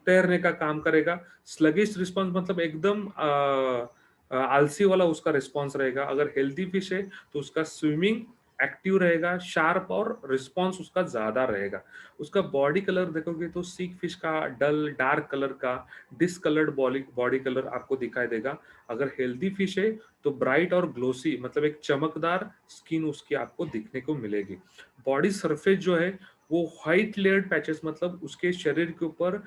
तैरने का काम करेगा। स्लगिश रिस्पॉन्स मतलब एकदम आलसी वाला उसका रिस्पॉन्स रहेगा। अगर हेल्दी फिश है तो उसका स्विमिंग एक्टिव रहेगा, शार्प और रिस्पॉन्स उसका ज़्यादा रहेगा। उसका बॉडी कलर देखोगे तो सीक फिश का डल डार्क कलर का डिस्कलर्ड बॉडी बॉडी कलर आपको दिखाई देगा। अगर हेल्दी फिश है तो ब्राइट और ग्लोसी मतलब एक चमकदार स्किन उसकी आपको दिखने को मिलेगी। बॉडी सरफेस जो है वो व्हाइट लेयर्ड पैचेस मतलब उसके शरीर के ऊपर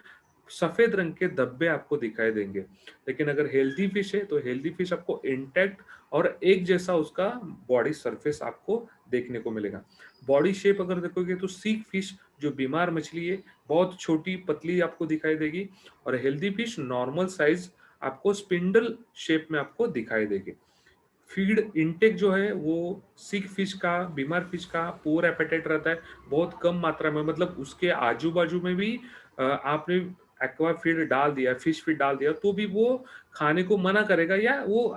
सफेद रंग के धब्बे आपको दिखाई देंगे। लेकिन अगर हेल्दी फिश है तो हेल्दी फिश आपको इंटैक्ट और एक जैसा उसका बॉडी सरफेस आपको देखने को मिलेगा। बॉडी शेप अगर देखोगे तो सीक फिश जो बीमार मछली है बहुत छोटी पतली आपको दिखाई देगी और हेल्दी फिश नॉर्मल साइज आपको स्पिंडल शेप में आपको दिखाई देगी। फीड इनटेक जो है वो सिक फिश का, बीमार फिश का पुअर एपेटाइट रहता है, बहुत कम मात्रा में मतलब उसके आजू-बाजू में भी आपने एक्वा फीड डाल दिया, फिश फीड डाल दिया तो भी वो खाने को मना करेगा या वो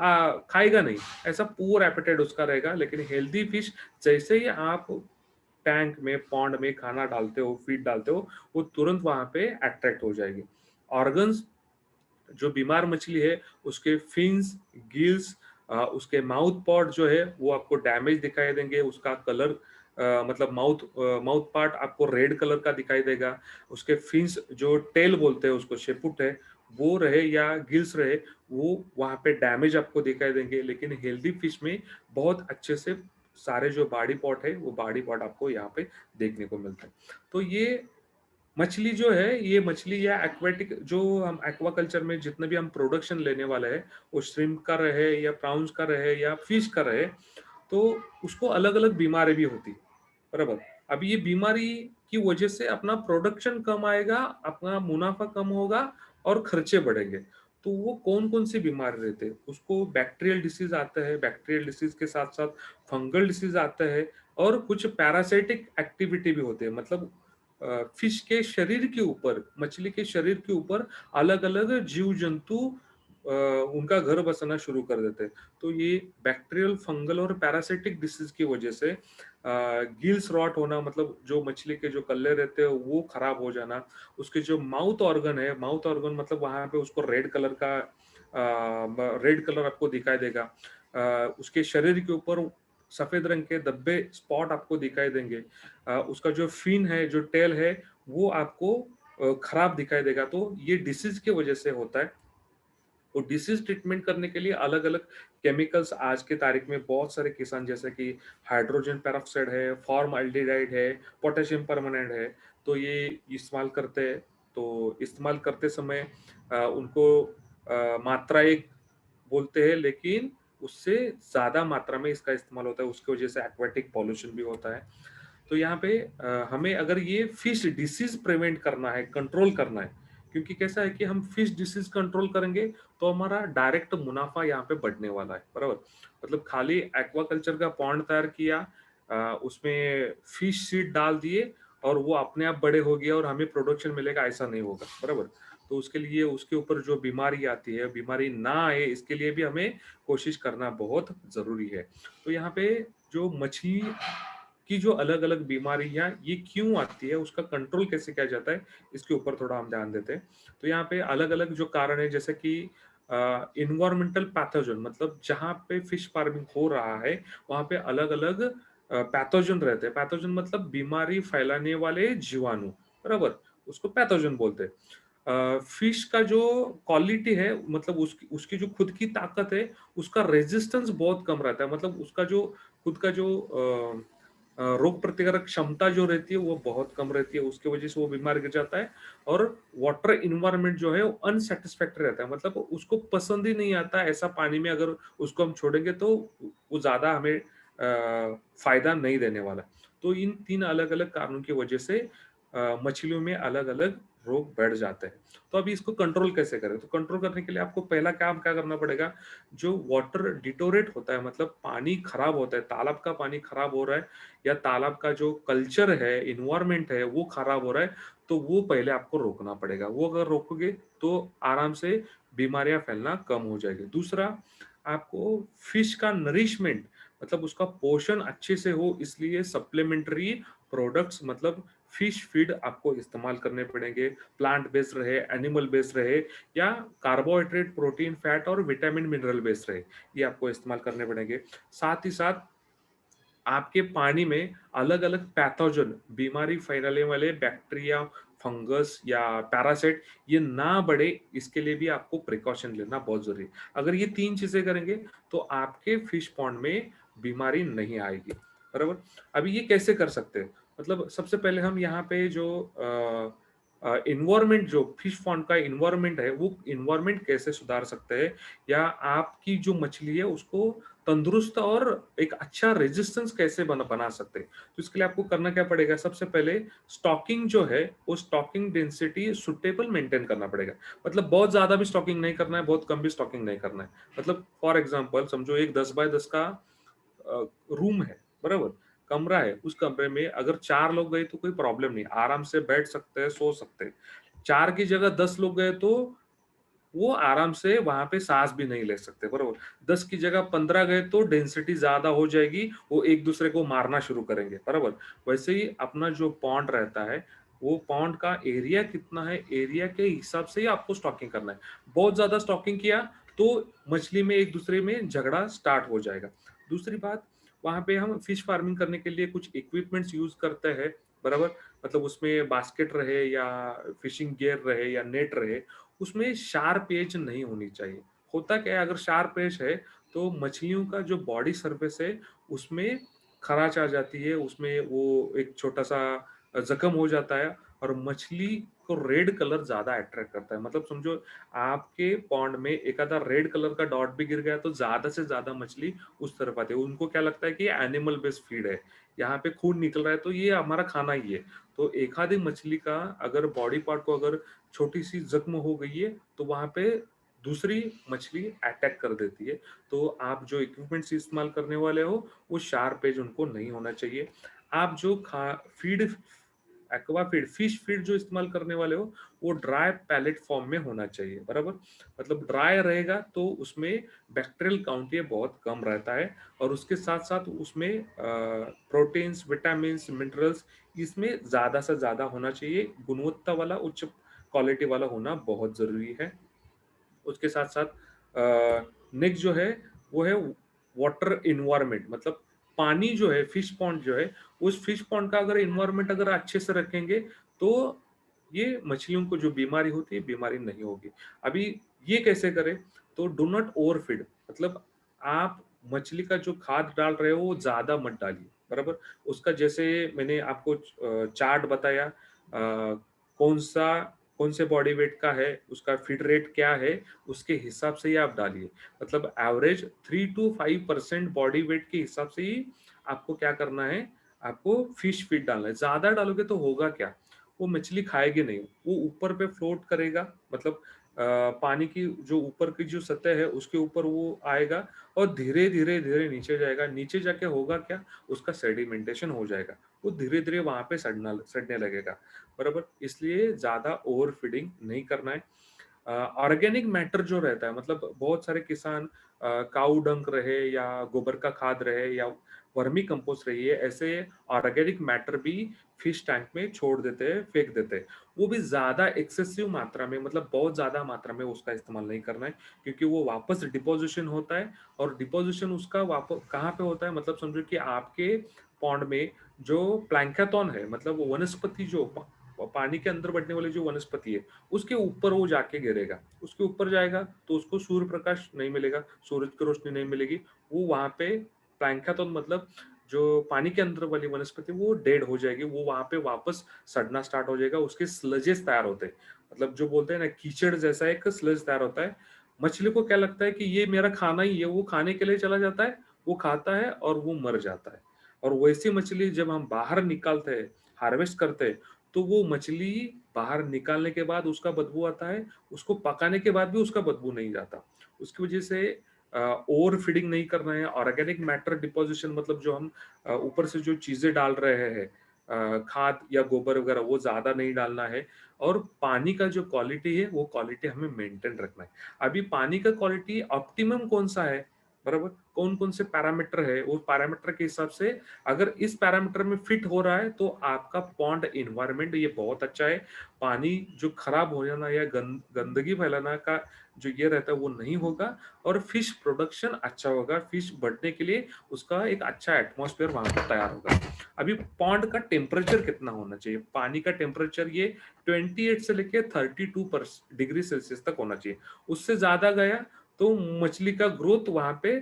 खाएगा नहीं, ऐसा पुअर एपेटाइट उसका रहेगा। लेकिन हेल्दी फिश जैसे ही आप टैंक में, पॉन्ड में खाना डालते हो, फीड डालते हो, वो तुरंत वहाँ पे अट्रैक्ट हो जाएगी। ऑर्गन्स जो बीमार मछली है उसके फिन्स, गिल्स उसके माउथ पॉट जो है वो आपको डैमेज दिखाई देंगे, उसका कलर मतलब माउथ पार्ट आपको रेड कलर का दिखाई देगा, उसके फिन्स जो टेल बोलते हैं उसको शेपुट है, वो रहे या गिल्स रहे, वो वहाँ पे डैमेज आपको दिखाई देंगे। लेकिन हेल्दी फिश में बहुत अच्छे से सारे जो बॉडी पार्ट है, वो बॉडी पार्ट आपको यहाँ पे देखने को मिलता है। तो ये मछली जो है, ये मछली या एक्वेटिक जो हम एक्वाकल्चर में जितने भी हम प्रोडक्शन लेने वाले हैं, वो श्रिम्प का रहे या प्राउंस का रहे या फिश का रहे, तो उसको अलग-अलग बीमारी भी होती है, बराबर? अब ये बीमारी की वजह से अपना प्रोडक्शन कम आएगा, अपना मुनाफ़ा कम होगा और खर्चे बढ़ेंगे। तो वो कौन-कौन सी बीमारी रहते हैं? उसको बैक्टीरियल डिसीज़ आता है, बैक्टीरियल डिसीज़ के साथ-साथ फंगल डिसीज़ आता है और कुछ पैरासाइटिक एक्टिविटी भी होते हैं। मतलब फिश के शरीर के ऊपर, मछली के शरीर के ऊपर अलग-अलग जीव-जंतु उनका घर बसाना शुरू कर देते हैं। तो ये बैक्टीरियल, फंगल और पैरासिटिक डिसीज़ की वजह से गिल्स रॉट होना मतलब जो मछली के जो कल्ले रहते हैं वो खराब हो जाना, उसके जो माउथ ऑर्गन है, माउथ ऑर्गन मतलब वहाँ पे उसको रेड कलर का रेड कलर आपको दिखाई देगा। उसके शरीर के ऊपर सफ़ेद रंग के धब्बे, स्पॉट आपको दिखाई देंगे। उसका जो फिन है, जो टेल है, वो आपको खराब दिखाई देगा। तो ये डिसीज़ की वजह से होता है। तो डिसीज़ ट्रीटमेंट करने के लिए अलग-अलग केमिकल्स आज के तारीख में बहुत सारे किसान जैसे कि हाइड्रोजन पेरोक्साइड है, फॉर्मल्डिहाइड है, पोटेशियम परमानेंट है, तो ये इस्तेमाल करते हैं। तो इस्तेमाल करते समय उनको मात्रा एक बोलते हैं लेकिन उससे ज़्यादा मात्रा में इसका इस्तेमाल होता है, उसकी वजह से एक्वाटिक पॉल्यूशन भी होता है। तो यहाँ पे हमें अगर ये फिश डिसीज़ प्रिवेंट करना है, कंट्रोल करना है, क्योंकि कैसा है कि हम फिश डिसीज़ कंट्रोल करेंगे, तो हमारा डायरेक्ट मुनाफ़ा यहाँ पे बढ़ने वाला है, बराबर? मतलब खाली एक्वाकल्चर का पॉन्ड तैयार किया उसमें फिश सीड डाल दिए और वो अपने आप बड़े हो गए और हमें प्रोडक्शन मिलेगा, ऐसा नहीं होगा, बराबर? तो उसके लिए उसके ऊपर जो बीमारी आती है, बीमारी ना आए इसके लिए भी हमें कोशिश करना बहुत ज़रूरी है। तो यहाँ पे जो मछली की जो अलग-अलग बीमारियाँ ये क्यों आती है, उसका कंट्रोल कैसे किया जाता है, इसके ऊपर थोड़ा हम ध्यान देते हैं। तो यहाँ पे अलग-अलग जो कारण है जैसे कि एनवायरमेंटल पैथोजन मतलब जहाँ पे फिश फार्मिंग हो रहा है, वहाँ पे अलग-अलग पैथोजन रहते हैं। पैथोजन मतलब बीमारी फैलाने वाले जीवाणु, बराबर? उसको पैथोजन बोलते हैं। फिश का जो क्वालिटी है मतलब उसकी उसकी जो खुद की ताकत है, उसका रेजिस्टेंस बहुत कम रहता है। मतलब उसका जो खुद का जो रोग प्रतिकारक क्षमता जो रहती है वो बहुत कम रहती है, उसकी वजह से वो बीमार गिर जाता है और वाटर एनवायरनमेंट जो है वो अनसैटिस्फैक्टरी रहता है, मतलब उसको पसंद ही नहीं आता ऐसा पानी में अगर उसको हम छोड़ेंगे तो वो ज़्यादा हमें फ़ायदा नहीं देने वाला। तो इन 3 अलग-अलग कारणों की वजह से मछलियों में अलग-अलग रोग बढ़ जाते हैं। तो अभी इसको कंट्रोल कैसे करें? तो कंट्रोल करने के लिए आपको पहला काम क्या करना पड़ेगा, जो वाटर डिटोरेट होता है मतलब पानी खराब होता है, तालाब का पानी खराब हो रहा है या तालाब का जो कल्चर है, एनवायरनमेंट है, वो खराब हो रहा है, तो वो पहले आपको रोकना पड़ेगा। वो अगर रोकोगे तो आराम से बीमारियाँ फैलना कम हो जाएगी। दूसरा, आपको फिश का नरिशमेंट मतलब उसका पोषण अच्छे से हो इसलिए सप्लीमेंट्री प्रोडक्ट्स मतलब फिश फीड आपको इस्तेमाल करने पड़ेंगे। प्लांट बेस्ड रहे, एनिमल बेस्ड रहे या कार्बोहाइड्रेट, प्रोटीन, फैट और विटामिन, मिनरल बेस्ड रहे, ये आपको इस्तेमाल करने पड़ेंगे। साथ ही साथ आपके पानी में अलग-अलग पैथोजन बीमारी फैलाने वाले बैक्टीरिया, फंगस या पैरासाइट ये ना बढ़े इसके लिए भी आपको प्रिकॉशन लेना बहुत ज़रूरी है। अगर ये 3 चीज़ें करेंगे तो आपके फिश पॉन्ड में बीमारी नहीं आएगी, बराबर? अभी ये कैसे कर सकते हैं? मतलब सबसे पहले हम यहाँ पे जो एनवायरनमेंट जो फिश पॉन्ड का एनवायरनमेंट है, वो एनवायरनमेंट कैसे सुधार सकते हैं या आपकी जो मछली है उसको तंदुरुस्त और एक अच्छा रेजिस्टेंस कैसे बना सकते हैं। तो इसके लिए आपको करना क्या पड़ेगा, सबसे पहले स्टॉकिंग जो है वो स्टॉकिंग डेंसिटी सुटेबल मेंटेन करना पड़ेगा। मतलब बहुत ज्यादा भी स्टॉकिंग नहीं करना है, बहुत कम भी स्टॉकिंग नहीं करना है। मतलब फॉर एग्जांपल समझो एक 10 बाय 10 का रूम है, बराबर, कमरा है, उस कमरे में अगर 4 लोग गए तो कोई प्रॉब्लम नहीं, आराम से बैठ सकते हैं, सो सकते हैं। 4 की जगह 10 लोग गए तो वो आराम से वहाँ पे साँस भी नहीं ले सकते, बरोबर। 10 की जगह 15 गए तो डेंसिटी ज़्यादा हो जाएगी, वो एक-दूसरे को मारना शुरू करेंगे, बराबर। वैसे ही अपना जो पॉन्ड रहता है, वो पॉन्ड का एरिया कितना है, एरिया के हिसाब से ही आपको स्टॉकिंग करना है। बहुत ज़्यादा स्टॉकिंग किया तो मछली में एक-दूसरे में झगड़ा स्टार्ट हो जाएगा। दूसरी बात, वहाँ पे हम फिश फार्मिंग करने के लिए कुछ इक्विपमेंट्स यूज़ करते हैं, बराबर। मतलब उसमें बास्केट रहे या फिशिंग गियर रहे या नेट रहे, उसमें शार्प एज नहीं होनी चाहिए। होता क्या है, अगर शार्प एज है तो मछलियों का जो बॉडी सरफेस है उसमें खराच आ जाती है, उसमें वो एक छोटा-सा ज़ख्म हो जाता है और मछली को रेड कलर ज़्यादा अट्रैक्ट करता है। मतलब समझो आपके पॉन्ड में एक आधा रेड कलर का डॉट भी गिर गया तो ज़्यादा से ज़्यादा मछली उस तरफ आती है। उनको क्या लगता है कि ये एनिमल बेस्ड फीड है, यहाँ पे खून निकल रहा है तो ये हमारा खाना ही है। तो एक आधी मछली का अगर बॉडी पार्ट को अगर छोटी-सी ज़ख्म हो गई है, तो वहाँ पे दूसरी मछली अटैक कर देती है। तो आप जो इक्विपमेंट्स इस्तेमाल करने वाले हो, वो शार्प एज उनको नहीं होना चाहिए। आप जो खा feed aqua feed, fish feed जो इस्तेमाल करने वाले हो, वो ड्राई पैलेट फॉर्म में होना चाहिए, बराबर? मतलब ड्राई रहेगा तो उसमें बैक्टीरियल काउंट ये बहुत कम रहता है और उसके साथ-साथ उसमें प्रोटीन्स, विटामिन्स, मिनरल्स इसमें ज़्यादा से ज़्यादा होना चाहिए। गुणवत्ता वाला उच्च क्वालिटी वाला होना बहुत ज़रूरी है। उसके साथ-साथ नेक्स्ट जो है वो है वाटर एनवायरनमेंट मतलब पानी जो है फिश पॉन्ड जो है, उस फिश पॉन्ड का अगर एनवायरनमेंट अगर अच्छे से रखेंगे तो ये मछलियों को जो बीमारी होती है, बीमारी नहीं होगी। अभी ये कैसे करें? तो डू नॉट ओवरफीड मतलब आप मछली का जो खाद डाल रहे हो वो ज़्यादा मत डालिए, बराबर? उसका जैसे मैंने आपको चार्ट बताया कौन-सा कौन से बॉडी वेट का है, उसका फीड रेट क्या है, उसके हिसाब से ही आप डालिए। मतलब एवरेज 3 टू 5% बॉडी वेट के हिसाब से ही आपको क्या करना है, आपको फिश फीड डालना है। ज़्यादा डालोगे तो होगा क्या? वो मछली खाएगी नहीं, वो ऊपर पे फ्लोट करेगा मतलब पानी की जो ऊपर की जो सतह है उसके ऊपर वो आएगा और धीरे-धीरे, धीरे नीचे जाएगा। नीचे जाके होगा क्या? उसका सेडिमेंटेशन हो जाएगा। वो धीरे-धीरे वहाँ पे सड़ने लगेगा। बराबर? इसलिए ज़्यादा ओवर फीडिंग नहीं करना है। ऑर्गेनिक मैटर जो रहता है मतलब बहुत सारे किसान काऊ डंक रहे या गोबर का खाद रहे या वर्मी कंपोस्ट रही है, ऐसे ऑर्गेनिक मैटर भी फिश टैंक में छोड़ देते हैं, फेंक देते हैं। वो भी ज़्यादा एक्सेसिव मात्रा में मतलब बहुत ज़्यादा मात्रा में उसका इस्तेमाल नहीं करना है क्योंकि वो वापस डिपोज़िशन होता है और डिपोज़िशन उसका कहाँ पे होता है मतलब समझो कि आपके पॉन्ड में जो प्लैंक्टन है मतलब वो वनस्पति जो पानी के अंदर बढ़ने वाली जो वनस्पति है, उसके ऊपर वो जाके गिरेगा। उसके ऊपर जाएगा तो उसको सूर्य प्रकाश नहीं मिलेगा, सूरज की रोशनी नहीं मिलेगी। वो वहाँ पे प्लैंक्टन मतलब जो पानी के अंदर वाली वनस्पति वो डेड हो जाएगी। वो वहाँ पे वापस सड़ना स्टार्ट हो जाएगा। उसके स्लजेस तैयार होते हैं। मतलब जो बोलते हैं ना कीचड़ जैसा एक स्लज तैयार होता है। मछली को क्या लगता है कि ये मेरा खाना ही है, वो खाने के लिए चला जाता है, वो खाता है और वो मर जाता है। और वैसी मछली जब हम बाहर निकालते हैं, हार्वेस्ट करते हैं, तो वो मछली बाहर निकालने के बाद उसका बदबू आता है, उसको पकाने के बाद भी उसका बदबू नहीं जाता। उसकी वजह से ओवर फीडिंग नहीं करना है, ऑर्गेनिक मैटर डिपोजिशन मतलब जो हम ऊपर से जो चीज़ें डाल रहे हैं खाद या गोबर वगैरह वो ज़्यादा नहीं डालना है और पानी का जो क्वालिटी है वो क्वालिटी हमें मेंटेन रखना है। अभी पानी का क्वालिटी ऑप्टिमम कौन-सा है, बराबर? कौन-कौन से पैरामीटर है, वो पैरामीटर के हिसाब से अगर इस पैरामीटर में फिट हो रहा है तो आपका पॉन्ड एनवायरनमेंट ये बहुत अच्छा है। पानी जो खराब हो जाना या गंदगी फैलाना का जो ये रहता है वो नहीं होगा और फिश प्रोडक्शन अच्छा होगा। फिश बढ़ने के लिए उसका एक अच्छा एटमॉस्फेयर वहाँ पे तैयार होगा। अभी पॉन्ड का टेम्परेचर कितना होना चाहिए? पानी का टेम्परेचर ये 28 से लेके 32 डिग्री सेल्सियस तक होना चाहिए। उससे ज़्यादा गया तो मछली का ग्रोथ वहाँ पे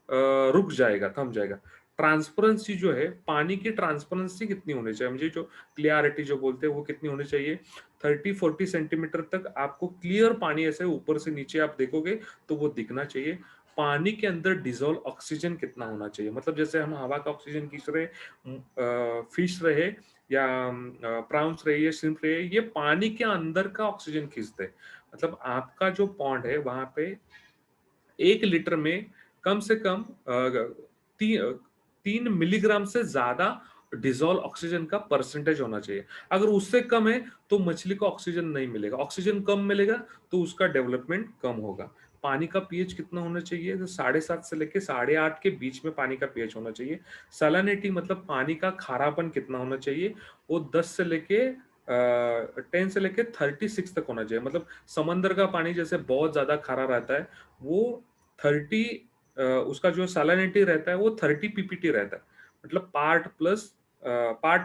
रुक जाएगा, थम जाएगा। ट्रांसपेरेंसी जो है, पानी की ट्रांसपेरेंसी कितनी होनी चाहिए? मुझे जो क्लियरिटी जो बोलते हैं वो कितनी होनी चाहिए? 30-40 सेंटीमीटर तक आपको क्लियर पानी ऐसे ऊपर से नीचे आप देखोगे तो वो दिखना चाहिए। पानी के अंदर डिज़ोल्व ऑक्सीजन कितना होना चाहिए? मतलब जैसे हम हवा का ऑक्सीजन खींच रहे फिश रहे या प्राउन्स रहे या श्रिम्प रहे, ये पानी के अंदर का ऑक्सीजन खींचते हैं। मतलब आपका जो पॉन्ड है वहाँ पे 1 लीटर में कम से कम 3 मिलीग्राम से ज़्यादा डिसॉल्व ऑक्सीजन का परसेंटेज होना चाहिए। अगर उससे कम है, तो मछली को ऑक्सीजन नहीं मिलेगा। ऑक्सीजन कम मिलेगा, तो उसका डेवलपमेंट कम होगा। पानी का पीएच कितना होना चाहिए? तो 7.5 से लेके 8.5 के बीच में पानी का पीएच होना चाहिए। सैलिनिटी मतलब पानी का खारापन कितना होना चाहिए? वो 10 से लेके 10 से लेके 36 तक होना चाहिए। मतलब समंदर का पानी जैसे बहुत ज़्यादा खारा रहता है, वो 30 उसका जो सैलिनिटी रहता है वो 30 पीपीटी रहता है। मतलब पार्ट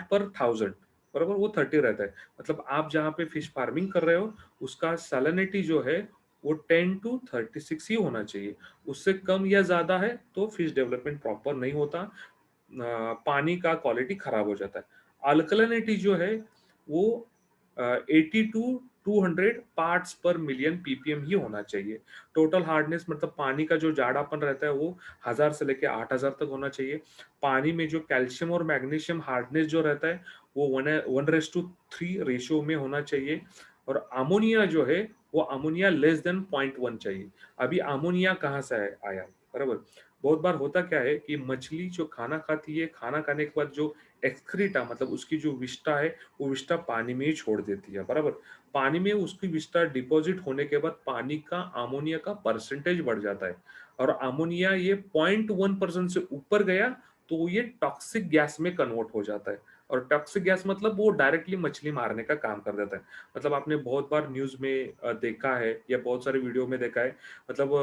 पर 1000 बराबर वो 30 रहता है। मतलब आप जहाँ पे फिश फार्मिंग कर रहे हो उसका सैलिनिटी जो है वो 10 टू 36 ही होना चाहिए। उससे कम या ज़्यादा है तो फिश डेवलपमेंट प्रॉपर नहीं होता। पानी का क्वालिटी खराब हो जाता है। अल्कलिनिटी जो है वो 80 टू 200 पार्ट्स पर मिलियन पीपीएम ही होना चाहिए। टोटल हार्डनेस मतलब पानी का जो जाड़ापन रहता है वो 1000 से लेके 8000 तक होना चाहिए। पानी में जो कैल्शियम और मैग्नीशियम हार्डनेस जो रहता है वो 1:3 रेशियो में होना चाहिए और अमोनिया जो है वो अमोनिया लेस देन 0.1 चाहिए। अभी अमोनिया कहाँ से आया, बराबर? बहुत बार होता क्या है कि मछली जो खाना खाती है, खाना खाने के बाद जो एक्सक्रीटा मतलब उसकी जो विष्ठा है, वो विष्ठा पानी में ही छोड़ देती है, बराबर? पानी में उसकी विष्ठा डिपॉजिट होने के बाद पानी का अमोनिया का परसेंटेज बढ़ जाता है और अमोनिया ये 0.1% से ऊपर गया तो ये टॉक्सिक गैस में कन्वर्ट हो जाता है और टॉक्सिक गैस मतलब वो डायरेक्टली मछली मारने का काम कर देता है। मतलब आपने बहुत बार न्यूज़ में देखा है या बहुत सारे वीडियो में देखा है मतलब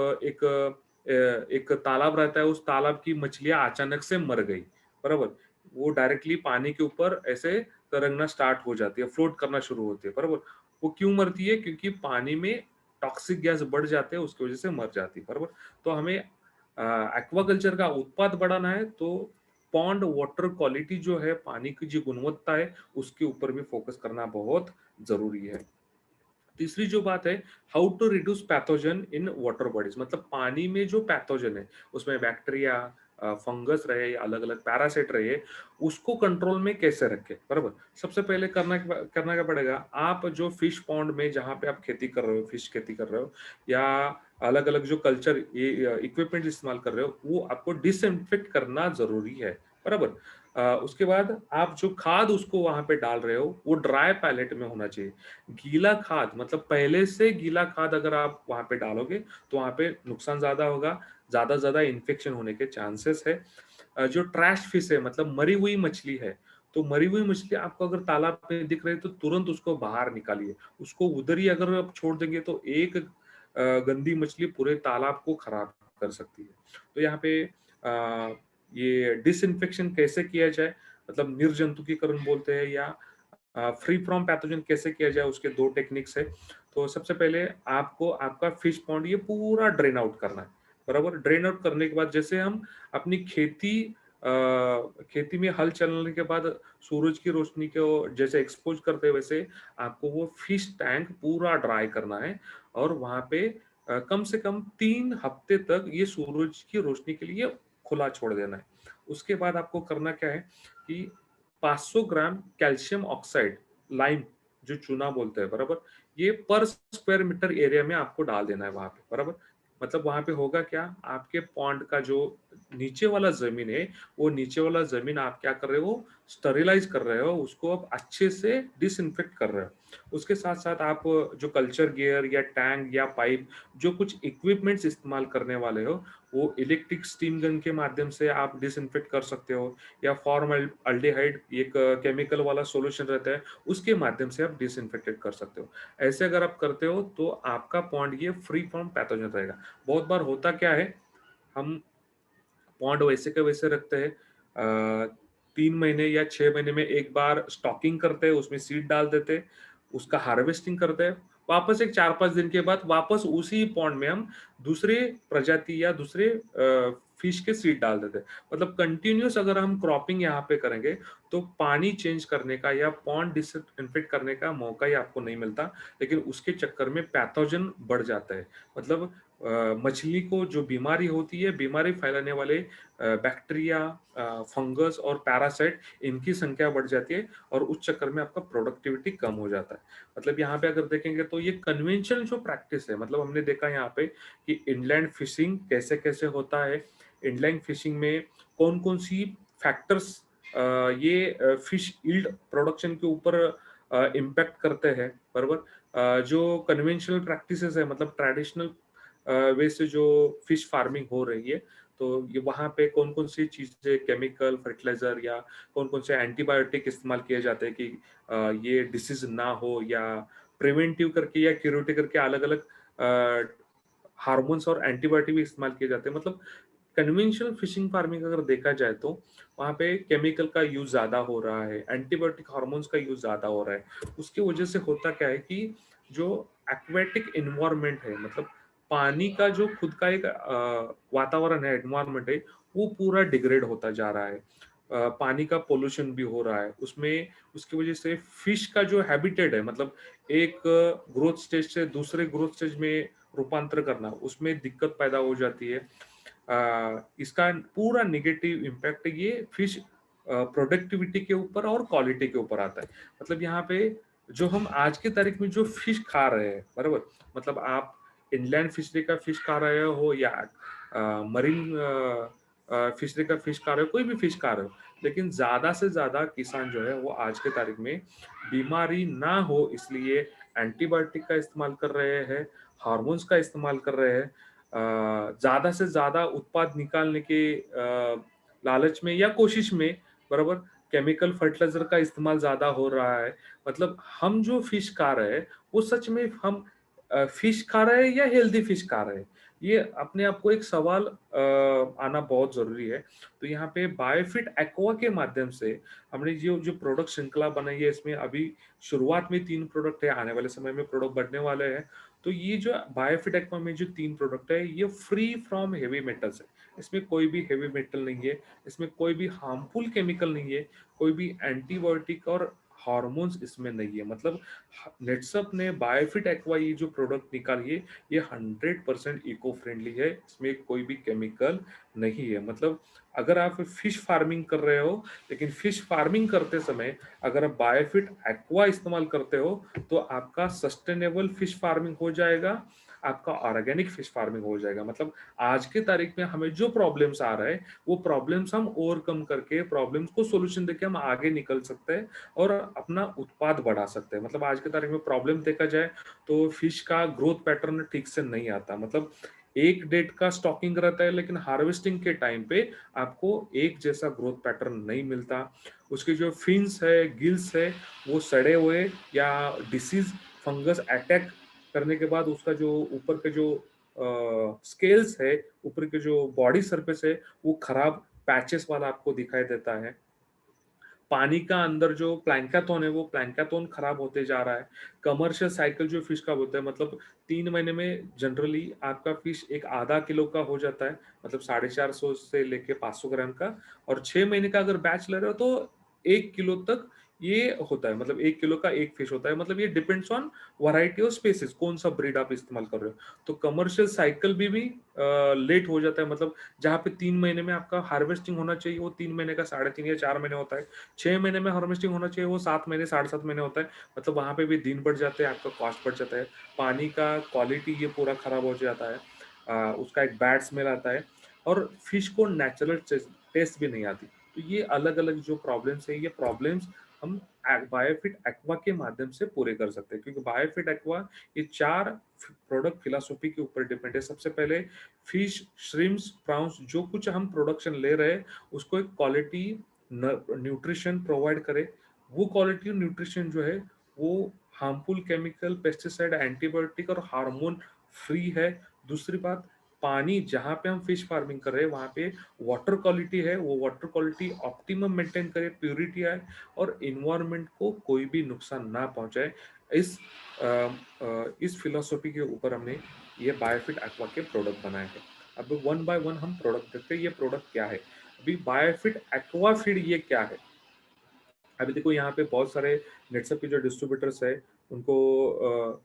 एक तालाब रहता है, उस तालाब की मछलियाँ अचानक से मर गई, बराबर? वो डायरेक्टली पानी के ऊपर ऐसे तरंगना स्टार्ट हो जाती है, फ्लोट करना शुरू होती है, बराबर? वो क्यों मरती है? क्योंकि पानी में टॉक्सिक गैस बढ़ जाते हैं, उसकी वजह से मर जाती है, बराबर? तो हमें एक्वाकल्चर का उत्पाद बढ़ाना है, तो पॉन्ड वाटर क्वालिटी जो है, पानी की जो गुणवत्ता है, उसके ऊपर भी फोकस करना बहुत ज़रूरी है। तीसरी जो बात है how to reduce pathogen in water bodies मतलब पानी में जो पैथोजन है उसमें बैक्टीरिया फंगस रहे या अलग अलग पैरासाइट रहे उसको कंट्रोल में कैसे रखें बराबर सबसे पहले करना क्या पड़ेगा आप जो फिश पॉन्ड में जहाँ पे आप खेती कर रहे हो फिश खेती कर रहे हो या अलग अलग जो कल्चर ये इक्विपमेंट इस्तेमाल कर रहे हो वो आपको डिसइंफेक्ट करना जरूरी है बराबर उसके बाद आप जो खाद उसको वहां पे डाल रहे हो वो ड्राई पैलेट में होना चाहिए गीला खाद मतलब पहले से गीला खाद अगर आप वहां पे डालोगे तो वहां पे नुकसान ज्यादा इन्फेक्शन होने के चांसेस है जो ट्रैश फिश है मतलब मरी हुई मछली है तो मरी हुई मछली आपको अगर तालाब में दिख रही है तो तुरंत उसको बाहर निकालिए उसको उधर ही अगर आप छोड़ देंगे तो एक गंदी मछली पूरे तालाब को खराब कर सकती है तो यहाँ पे ये डिसइंफेक्शन कैसे किया जाए मतलब निर्जंतुकीकरण बोलते हैं या फ्री फ्रॉम पैथोजन कैसे किया जाए उसके दो टेक्निक्स है तो सबसे पहले आपको आपका फिश पॉन्ड ये पूरा ड्रेन आउट करना है बराबर ड्रेन आउट करने के बाद जैसे हम अपनी खेती में हल चलने के बाद सूरज की रोशनी को जैसे एक्सपोज करते हैं वैसे आपको वो फिश टैंक पूरा ड्राई करना है और वहां पे कम से कम 3 हफ्ते तक ये सूरज की रोशनी के लिए खुला छोड़ देना है उसके बाद आपको करना क्या है कि 500 ग्राम कैल्शियम ऑक्साइड लाइम जो चूना बोलते हैं, बराबर, ये पर स्क्वायर मीटर एरिया में आपको डाल देना है वहां पे, बराबर। मतलब वहां पे होगा क्या, आपके पॉन्ड का जो नीचे वाला जमीन है, वो नीचे वाला जमीन आप क्या कर रहे हो, स्टरिलाइज कर रहे हो, उसको आप अच्छे से डिसइंफेक्ट कर रहे हो। उसके साथ साथ आप जो कल्चर गियर या टैंक या पाइप, जो कुछ इक्विपमेंट्स इस्तेमाल करने वाले हो, वो इलेक्ट्रिक स्टीम गन के माध्यम से आप डिसइंफेक्ट कर सकते हो, या फॉर्मल्डिहाइड एक केमिकल वाला सॉल्यूशन रहता है, उसके माध्यम से आप डिसइंफेक्टेड कर सकते हो। ऐसे अगर आप करते हो तो आपका पॉन्ड ये फ्री फ्रॉम पैथोजन रहेगा। बहुत बार होता क्या है, हम पॉन्ड वैसे के वैसे रखते हैं, 3 महीने या 6 महीने में एक बार स्टॉकिंग करते हैं, उसमें सीड डाल देते हैं, उसका हार्वेस्टिंग करते हैं, वापस एक 4-5 दिन के बाद वापस उसी पॉन्ड में हम दूसरे प्रजाति या दूसरे फिश के सीड डाल देते हैं। मतलब कंटिन्यूस अगर हम क्रॉपिंग यहाँ पे करेंगे, तो पानी चेंज करने का या पॉन्ड डिसइंफेक्ट करने का मौका ही आपको नहीं मिलता, लेकिन उसके चक्कर में पैथोजन बढ़ जाता है। मतलब मछली को जो बीमारी होती है, बीमारी फैलाने वाले बैक्टीरिया, फंगस और पैरासाइट, इनकी संख्या बढ़ जाती है, और उस चक्कर में आपका प्रोडक्टिविटी कम हो जाता है। मतलब यहाँ पे अगर देखेंगे तो ये कन्वेंशनल जो प्रैक्टिस है, मतलब हमने देखा यहाँ पे कि इनलैंड फिशिंग कैसे कैसे होता है, इनलैंड फिशिंग में कौन कौन सी फैक्टर्स ये फिश यील्ड प्रोडक्शन के ऊपर इम्पैक्ट करते हैं, बराबर। जो कन्वेंशनल प्रैक्टिसेस है, मतलब ट्रेडिशनल वे से जो फिश फार्मिंग हो रही है, तो ये वहाँ पे कौन-कौन सी चीज़ें, केमिकल, फर्टिलाइज़र या कौन-कौन से एंटीबायोटिक इस्तेमाल किए जाते हैं कि ये डिसीज़ ना हो, या प्रिवेंटिव करके या क्यूरेटिव करके अलग-अलग हार्मोन्स और एंटीबायोटिक भी इस्तेमाल किए जाते हैं। मतलब कन्वेंशनल फिशिंग फार्मिंग अगर देखा जाए तो वहाँ पे केमिकल का यूज़ ज़्यादा हो रहा है, एंटीबायोटिक हार्मोन्स का यूज़ ज़्यादा हो रहा है। उसकी वजह से होता क्या है कि जो एक्वेटिक एनवायरनमेंट है, मतलब पानी का जो खुद का एक वातावरण है, एनवायरनमेंट है, वो पूरा डिग्रेड होता जा रहा है। पानी का पोल्यूशन भी हो रहा है। उसमें उसकी वजह से फिश का जो हैबिटेट है, मतलब एक ग्रोथ स्टेज से दूसरे ग्रोथ स्टेज में रूपांतर करना, उसमें दिक्कत पैदा हो जाती है। इसका पूरा नेगेटिव इम्पैक्ट ये फिश प्रोडक्टिविटी के ऊपर और क्वालिटी के ऊपर आता है। मतलब यहाँ पे जो हम आज की तारीख में जो फिश खा रहे हैं, बराबर, मतलब आप इनलैंड फिशरी का फिश खा रहे हो या मरीन फिशरी का फिश खा रहे हो, कोई भी फिश खा रहे हो, लेकिन ज्यादा से ज्यादा किसान जो है वो आज के तारीख में बीमारी ना हो इसलिए एंटीबायोटिक का इस्तेमाल कर रहे हैं, हार्मोन्स का इस्तेमाल कर रहे हैं, ज़्यादा से ज़्यादा उत्पाद निकालने के लालच में या कोशिश में, बराबर, केमिकल फर्टिलाइज़र का इस्तेमाल ज़्यादा हो रहा है। मतलब हम जो फ़िश खा रहे हैं, वो सच में हम फ़िश खा रहे हैं या हेल्दी फ़िश खा रहे हैं? ये अपने आप को एक सवाल आना बहुत ज़रूरी है। तो यहाँ पे बायोफिट एक्वा के माध्यम से हमने जो जो प्रोडक्ट श्रृंखला बनाई है, इसमें अभी शुरुआत में 3 प्रोडक्ट है, आने वाले समय में प्रोडक्ट बढ़ने वाले हैं। तो ये जो बायोफिट एक्वा में जो 3 प्रोडक्ट है, ये फ्री फ्रॉम हेवी मेटल्स है। इसमें कोई भी हेवी मेटल नहीं है, इसमें कोई भी हार्मफुल केमिकल नहीं है, कोई भी एंटीबायोटिक और हार्मोन्स इसमें नहीं है। मतलब नेटसप ने बायोफिट एक्वा ये जो प्रोडक्ट निकाली है, ये 100% इको फ्रेंडली है, इसमें कोई भी केमिकल नहीं है। मतलब अगर आप फिश फार्मिंग कर रहे हो, लेकिन फिश फार्मिंग करते समय अगर आप बायोफिट एक्वा इस्तेमाल करते हो, तो आपका सस्टेनेबल फिश फार्मिंग हो जाएगा, आपका ऑर्गेनिक फिश फार्मिंग हो जाएगा। मतलब आज के तारीख में हमें जो प्रॉब्लम्स आ रहे हैं, वो प्रॉब्लम्स हम ओवरकम करके, प्रॉब्लम्स को सॉल्यूशन देके हम आगे निकल सकते हैं और अपना उत्पाद बढ़ा सकते हैं। मतलब आज के तारीख में प्रॉब्लम देखा जाए तो फिश का ग्रोथ पैटर्न ठीक से नहीं आता। मतलब एक डेट का स्टॉकिंग रहता है, लेकिन हार्वेस्टिंग के टाइम पे आपको एक जैसा ग्रोथ पैटर्न नहीं मिलता। उसके जो फिन्स है, गिल्स है, वो सड़े हुए या डिसीज, फंगस अटैक करने के बाद उसका जो ऊपर के जो स्केल्स है, ऊपर के जो बॉडी सरफेस है, वो खराब पैचेस वाला आपको दिखाई देता है। पानी का अंदर जो प्लैंकाथॉन है, वो प्लैंकाथॉन खराब होते जा रहा है। कमर्शियल साइकिल जो फिश का होता है, मतलब 3 महीने में जनरली आपका फिश एक आधा किलो का हो जाता है, मतलब 450 से लेके 500 ग्राम का। और 6 महीने का अगर बैच ले रहे हो तो 1 किलो तक ये होता है, मतलब 1 किलो का 1 फिश होता है, मतलब ये डिपेंड्स ऑन वैरायटी और स्पेसिस, कौन सा ब्रीड आप इस्तेमाल कर रहे हो। तो कमर्शियल साइकिल भी लेट हो जाता है, मतलब जहाँ पे 3 महीने में आपका हार्वेस्टिंग होना चाहिए, वो 3 महीने का साढ़े 3 या 4 महीने होता है। 6 महीने में हार्वेस्टिंग होना चाहिए, वो 7 महीने, साढ़े 7 महीने होता है। मतलब वहाँ पे भी दिन बढ़ जाते हैं, आपका कॉस्ट बढ़ जाता है। पानी का क्वालिटी ये पूरा खराब हो जाता है। उसका एक बैड स्मेल आता है और फिश को नेचुरल टेस्ट भी नहीं आती। तो ये अलग-अलग जो प्रॉब्लम्स है, ये प्रॉब्लम्स हम बायोफिट एक्वा के माध्यम से पूरे कर सकते हैं, क्योंकि बायोफिट एक्वा ये 4 प्रोडक्ट फिलॉसफी के ऊपर डिपेंड है। सबसे पहले फिश, श्रिम्प्स, प्राउंस जो कुछ हम प्रोडक्शन ले रहे हैं, उसको एक क्वालिटी न्यूट्रिशन प्रोवाइड करे। वो क्वालिटी न्यूट्रिशन जो है, वो हार्मफुल केमिकल, पेस्टिसाइड, एंटीबायोटिक और हार्मोन फ्री है। दूसरी बात, पानी जहाँ पे हम फिश फार्मिंग कर रहे हैं, वहाँ पे वाटर क्वालिटी है, वो वाटर क्वालिटी ऑप्टिमम मेंटेन करे, प्योरिटी आए और इन्वायरमेंट को कोई भी नुकसान ना पहुंचाए। इस इस फिलॉसफी के ऊपर हमने ये बायोफिट एक्वा के प्रोडक्ट बनाए हैं। अब वन बाय वन हम प्रोडक्ट देखते हैं, ये प्रोडक्ट क्या है। अभी बायोफिट एक्वा फीड ये क्या है। अभी देखो यहाँ पे बहुत सारे नेटसप के जो डिस्ट्रीब्यूटर्स है, उनको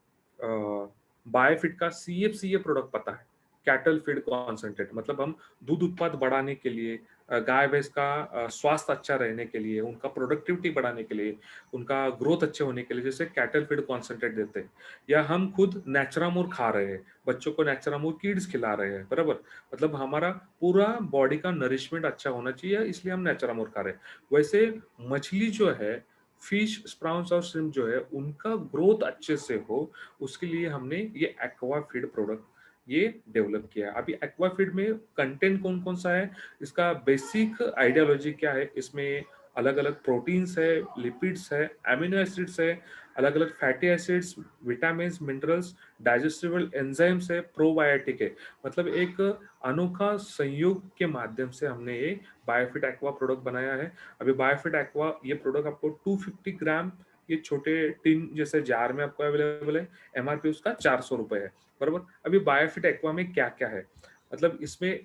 बायोफिट का सीएफसी ये प्रोडक्ट पता है, कैटल फीड कॉन्सेंट्रेट। मतलब हम दूध उत्पाद बढ़ाने के लिए, गाय भैंस का स्वास्थ्य अच्छा रहने के लिए, उनका प्रोडक्टिविटी बढ़ाने के लिए, उनका ग्रोथ अच्छे होने के लिए जैसे कैटल फीड कॉन्सेंट्रेट देते हैं। या हम खुद नेचुरामोर खा रहे हैं, बच्चों को नेचुरामोर किड्स खिला रहे हैं, बराबर। मतलब हमारा पूरा बॉडी का नरिशमेंट अच्छा होना चाहिए, इसलिए हम नेचुरामोर खा रहे हैं। वैसे मछली जो है, फिश, स्प्राउट्स और श्रिम्प जो है, उनका ग्रोथ अच्छे से हो, उसके लिए हमने ये एक्वा फीड प्रोडक्ट ये डेवलप किया है। अभी एक्वा फीड में कंटेंट कौन कौन सा है, इसका बेसिक आइडियोलॉजी क्या है, इसमें अलग अलग प्रोटीन्स है, लिपिड्स है, एमिनो एसिड्स है, अलग अलग fatty acids, vitamin, minerals, digestible enzymes है, प्रोबायोटिक है। मतलब एक अनोखा संयोग के माध्यम से हमने ये बायोफिट एक्वा प्रोडक्ट बनाया है। अभी बायोफिट एक्वा ये प्रोडक्ट आपको 250 ग्राम ये छोटे टिन जैसे जार में आपको अवेलेबल है। एमआरपी उसका 400 रुपए है, बराबर। अभी बायोफिट एक्वा में क्या क्या है, मतलब इसमें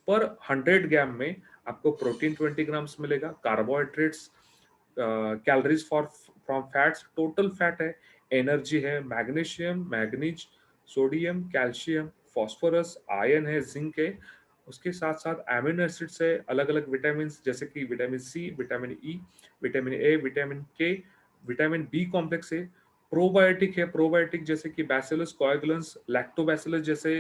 पर 100 ग्राम में आपको प्रोटीन 20 ग्राम्स मिलेगा, carbohydrates, calories for from fats, total fat है, एनर्जी है, magnesium, manganese, sodium, calcium, phosphorus, iron है, जिंक है। उसके साथ साथ एमिनो एसिड्स है, अलग अलग विटामिन जैसे कि vitamin C, vitamin E, vitamin A, vitamin K, vitamin B complex है, प्रोबायोटिक है, प्रोबायोटिक जैसे कि बैसिलस कोएगुलेंस, लैक्टोबैसिलस जैसे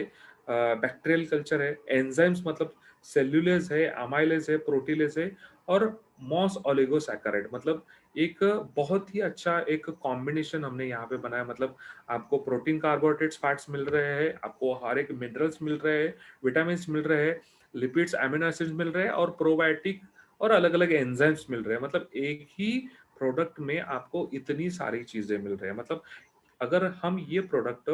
बैक्टीरियल कल्चर है, एंजाइम्स मतलब सेल्यूलेज है, अमाइलेज है, प्रोटीलेज है, और मॉस ओलिगोसैकेराइड। मतलब एक बहुत ही अच्छा एक कॉम्बिनेशन हमने यहाँ पे बनाया। मतलब आपको प्रोटीन, कार्बोहाइड्रेट्स, फैट्स मिल रहे हैं, आपको हर एक मिनरल्स मिल रहे हैं, विटामिन मिल रहे हैं, लिपिड्स, एमिनो एसिड्स मिल रहे हैं, और प्रोबायोटिक और अलग अलग एंजाइम्स मिल रहे हैं। मतलब एक ही प्रोडक्ट में आपको इतनी सारी चीजें मिल रही है। मतलब अगर हम ये प्रोडक्ट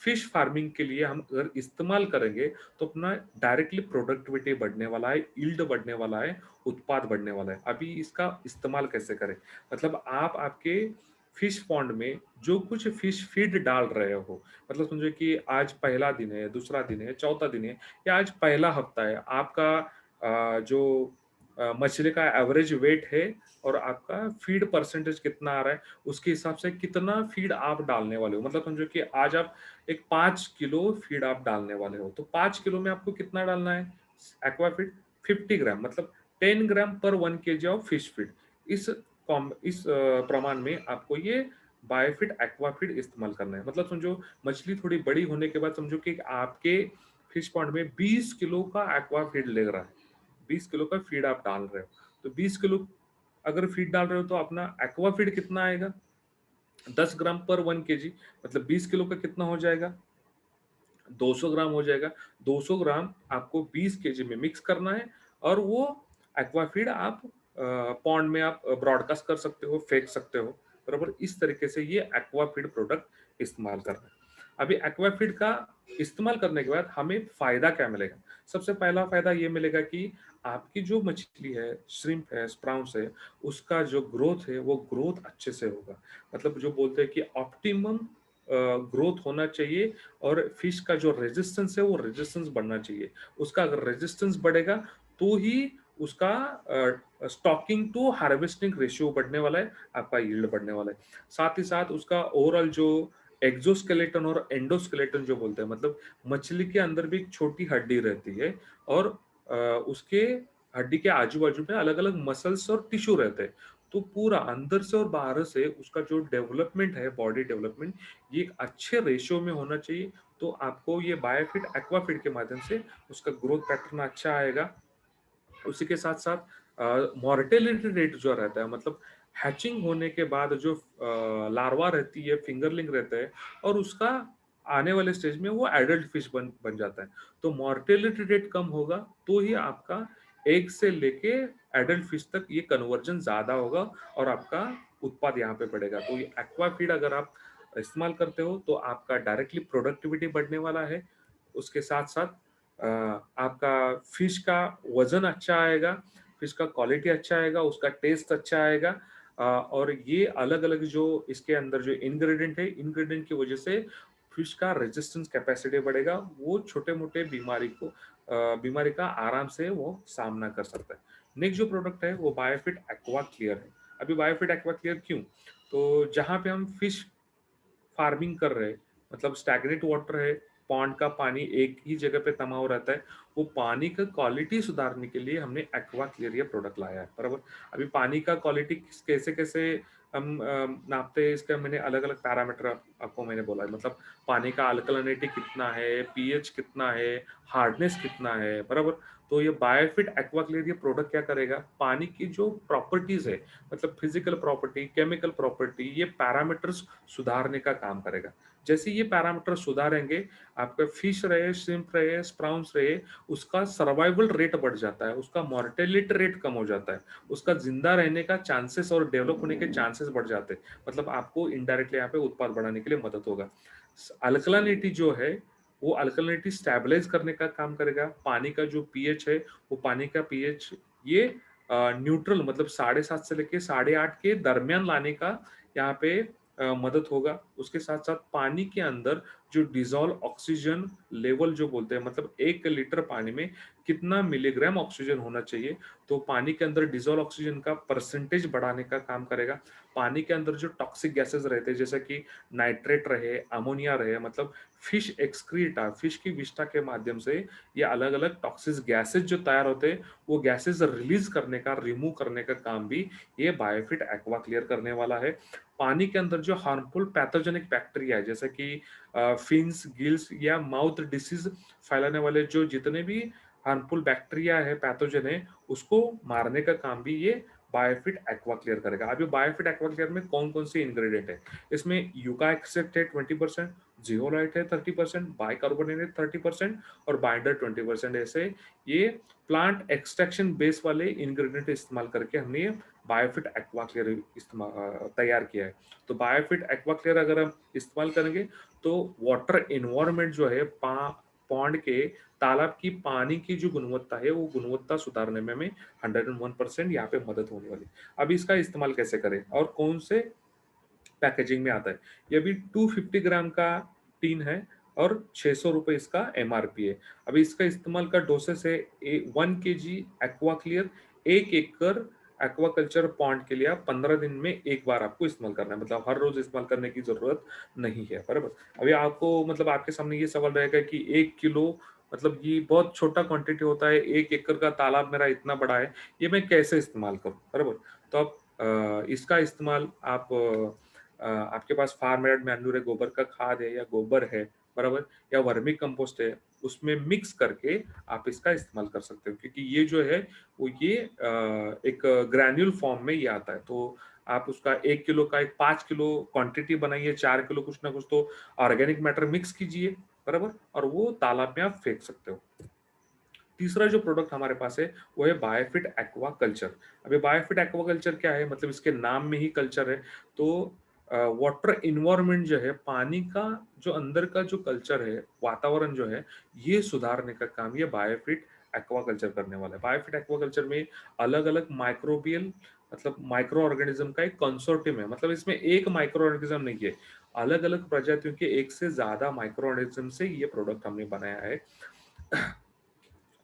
फिश फार्मिंग के लिए हम अगर इस्तेमाल करेंगे, तो अपना डायरेक्टली प्रोडक्टिविटी बढ़ने वाला है, यील्ड बढ़ने वाला है, उत्पाद बढ़ने वाला है। अभी इसका इस्तेमाल कैसे करें, मतलब आप आपके फिश पॉन्ड में जो कुछ फिश फीड डाल रहे हो, मतलब समझो कि आज पहला दिन है, दूसरा दिन है, चौथा दिन है, या आज पहला हफ्ता है, आपका जो मछली का एवरेज वेट है और आपका फीड परसेंटेज कितना आ रहा है, उसके हिसाब से कितना फीड आप डालने वाले हो। मतलब समझो कि आज आप एक 5 किलो फीड आप डालने वाले हो, तो 5 किलो में आपको कितना डालना है एक्वा फीड, 50 ग्राम, मतलब 10 ग्राम पर 1 kg ऑफ फिश फीड। इस प्रमाण में आपको ये बायोफिट एक्वा फीड इस्तेमाल करना है। मतलब समझो मछली थोड़ी बड़ी होने के बाद समझो कि आपके फिश पॉन्ड में 20 किलो का एक्वा फीड ले रहा है, 20 किलो का फीड आप डाल रहे हो, तो 20 किलो अगर फीड डाल रहे हो तो अपना एक्वा फीड कितना आएगा, 10 ग्राम पर 1 kg, मतलब 20 किलो का कितना हो जाएगा, 200 ग्राम हो जाएगा। 200 ग्राम आपको 20 kg में मिक्स करना है, और वो एक्वाफीड आप पॉन्ड में आप ब्रॉडकास्ट कर सकते हो, फेंक सकते हो, बराबर। इस तरीके से ये एक्वाफीड प्रोडक्ट इस्तेमाल करना है। अभी एक्वाफीड का इस्तेमाल करने के बाद हमें फायदा क्या मिलेगा। सबसे पहला फायदा ये मिलेगा कि आपकी जो मछली है, श्रिम्प है, स्प्राउंस है, उसका जो ग्रोथ है वो ग्रोथ अच्छे से होगा। मतलब जो बोलते हैं कि ऑप्टिमम ग्रोथ होना चाहिए, और फिश का जो रेजिस्टेंस है वो रेजिस्टेंस बढ़ना चाहिए। उसका अगर रेजिस्टेंस बढ़ेगा तो ही उसका स्टॉकिंग टू हार्वेस्टिंग रेशियो बढ़ने वाला है, आपका यील्ड बढ़ने वाला है। साथ ही साथ उसका ओवरऑल जो एक्सोस्केलेटन और एंडोस्केलेटन जो बोलते हैं, मतलब मछली के अंदर भी एक छोटी हड्डी रहती है और उसके हड्डी के आजू-बाजू में अलग-अलग मसल्स और टिश्यू रहते हैं। तो पूरा अंदर से और बाहर से उसका जो डेवलपमेंट है, बॉडी डेवलपमेंट, ये एक अच्छे रेशियो में होना चाहिए। तो आपको ये बायोफिट एक्वाफिट के माध्यम से उसका ग्रोथ पैटर्न अच्छा आएगा। उसी के साथ-साथ मोर्टेलिटी रेट जो रहता है, मतलब हैचिंग होने के बाद जो लार्वा रहती है, फिंगरलिंग रहता है और उसका आने वाले स्टेज में वो एडल्ट फिश बन बन जाता है। तो मोर्टेलिटी रेट कम होगा, तो ही आपका एग से लेके एडल्ट फिश तक ये कन्वर्जन ज़्यादा होगा और आपका उत्पाद यहाँ पे बढ़ेगा। तो ये एक्वा फीड अगर आप इस्तेमाल करते हो, तो आपका डायरेक्टली प्रोडक्टिविटी बढ़ने वाला है। उसके साथ-साथ आपका फिश का वज़न अच्छा आएगा, फिश का क्वालिटी अच्छा आएगा, उसका टेस्ट अच्छा आएगा। और ये अलग-अलग जो इसके अंदर जो इंग्रीडिएंट है, इंग्रीडिएंट की वज़ह से फिश का रेजिस्टेंस कैपेसिटी बढ़ेगा। वो छोटे-मोटे बीमारी का आराम से वो सामना कर सकता है। नेक्स्ट जो प्रोडक्ट है वो बायोफिट एक्वा क्लियर है। अभी बायोफिट एक्वा क्लियर क्यों? तो जहाँ पे हम फिश फार्मिंग कर रहे हैं, मतलब स्टैग्नेंट वाटर है, पॉन्ड का पानी एक ही जगह पे तमा हुआ रहता है, वो पानी का क्वालिटी सुधारने के लिए हमने एक्वा क्लियर ये प्रोडक्ट लाया है, बराबर। अभी पानी का क्वालिटी कैसे कैसे हम नापते हैं, इसका मैंने अलग अलग पैरामीटर आपको मैंने बोला है, मतलब पानी का अल्कलिनिटी कितना है, पीएच कितना है, हार्डनेस कितना है, बराबर। तो ये बायोफिट एक्वा क्लियर ये प्रोडक्ट क्या करेगा, पानी की जो प्रॉपर्टीज है, मतलब फिजिकल प्रॉपर्टी, केमिकल प्रॉपर्टी, ये पैरामीटर्स सुधारने का काम करेगा। जैसे ये पैरामीटर सुधारेंगे, आपका फिश रहे, श्रिम्प रहे, स्प्राउंस रहे, उसका सर्वाइवल रेट बढ़ जाता है, उसका मोर्टेलिटी रेट कम हो जाता है, उसका जिंदा रहने का चांसेस और डेवलप होने के चांसेस बढ़ जाते हैं। मतलब आपको इनडायरेक्टली यहाँ पे उत्पाद बढ़ाने के लिए मदद होगा। अल्कलिनिटी जो है, वो अल्कलिनिटी स्टेबलाइज करने का काम करेगा। पानी का जो पीएच है, वो पानी का पीएच ये न्यूट्रल, मतलब 7.5 से लेके 8.5 के दरमियान लाने का यहाँ पे मदद होगा। उसके साथ-साथ पानी के अंदर जो डिज़ोल्व ऑक्सीजन लेवल जो बोलते हैं, मतलब 1 लीटर पानी में कितना मिलीग्राम ऑक्सीजन होना चाहिए, तो पानी के अंदर डिज़ोल्व ऑक्सीजन का परसेंटेज बढ़ाने का काम करेगा। पानी के अंदर जो टॉक्सिक गैसेज़ रहते हैं, जैसे कि नाइट्रेट रहे, अमोनिया रहे, मतलब फिश एक्सक्रीटा, फिश की विष्ठा के माध्यम से ये अलग-अलग टॉक्सिक गैसेज़ जो तैयार होते हैं, वो गैसेज़ रिलीज़ करने का, रिमूव करने का काम भी ये बायोफिट एक्वा क्लियर करने वाला है। पानी के अंदर जो हार्मफुल पैथोजेनिक बैक्टीरिया है, जैसे कि फिन्स, गिल्स या माउथ डिसीज फैलाने वाले जो जितने भी हार्मफुल बैक्टीरिया है, पैथोजन है, उसको मारने का काम भी ये बायोफिट एक्वा क्लियर करेगा। अभी बायोफिट एक्वा क्लियर में कौन-कौन से इंग्रेडिएंट है? इसमें यूका एक्सट्रैक्ट है 20%, जियोलाइट है 30%, बाइकार्बोनेट है 30% और बाइंडर 20%। ऐसे ये प्लांट एक्सट्रैक्शन बेस वाले इंग्रेडिएंट इस्तेमाल करके हमने ये बायोफिट एक्वा क्लियर तैयार किया है। तो बायोफिट एक्वा क्लियर अगर हम इस्तेमाल करेंगे, तो वाटर एनवायरनमेंट जो है, पॉन्ड के तालाब की पानी की जो गुणवत्ता है, वो गुणवत्ता सुधारने में हमें 101% यहाँ पे मदद होने वाली है। अब इसका इस्तेमाल कैसे करें और कौन से पैकेजिंग में आता है? ये भी 250 ग्राम का टीन है और 600 रुपए इसका एमआरपी है। अभी इसका इस्तेमाल का डोसेस है 1 केजी एक्वा क्लियर 1 एकड़ एक्वाकल्चर पॉन्ड के लिए आप 15 दिन में एक बार आपको इस्तेमाल करना है, मतलब हर रोज इस्तेमाल करने की जरूरत नहीं है, बराबर। अभी आपको, मतलब आपके सामने ये सवाल रहेगा कि 1 किलो, मतलब ये बहुत छोटा क्वांटिटी होता है, 1 एकड़ का तालाब मेरा इतना बड़ा है, ये मैं कैसे इस्तेमाल करूं, बराबर। तो आप इसका इस्तेमाल आप आपके पास फार्म एड मैन्यूर है, गोबर का खाद है या गोबर है, बराबर, या वर्मी कंपोस्ट है, उसमें मिक्स करके आप इसका इस्तेमाल कर सकते हो, क्योंकि ये जो है वो ये एक ग्रैन्यूल फॉर्म में ये आता है। तो आप उसका 1 किलो का एक 5 किलो क्वांटिटी बनाइए, 4 किलो कुछ ना कुछ तो ऑर्गेनिक मैटर मिक्स कीजिए, बराबर, और वो तालाब में आप फेंक सकते हो। तीसरा जो प्रोडक्ट हमारे पास है वो है बायोफिट एक्वा कल्चर। अभी बायोफिट एक्वा कल्चर क्या है, मतलब इसके नाम में ही कल्चर है। तो वाटर इन्वायरमेंट जो है, पानी का जो अंदर का जो कल्चर है, वातावरण जो है, ये सुधारने का काम ये बायोफिट एक्वा कल्चर करने वाला है। बायोफिट एक्वा कल्चर में अलग अलग माइक्रोबियल, मतलब माइक्रो ऑर्गेनिज्म का एक कंसोर्टियम है, मतलब इसमें एक माइक्रो ऑर्गेनिज्म नहीं है, अलग अलग प्रजातियों के एक से ज्यादा माइक्रो ऑर्गेनिज्म से ये प्रोडक्ट हमने बनाया है।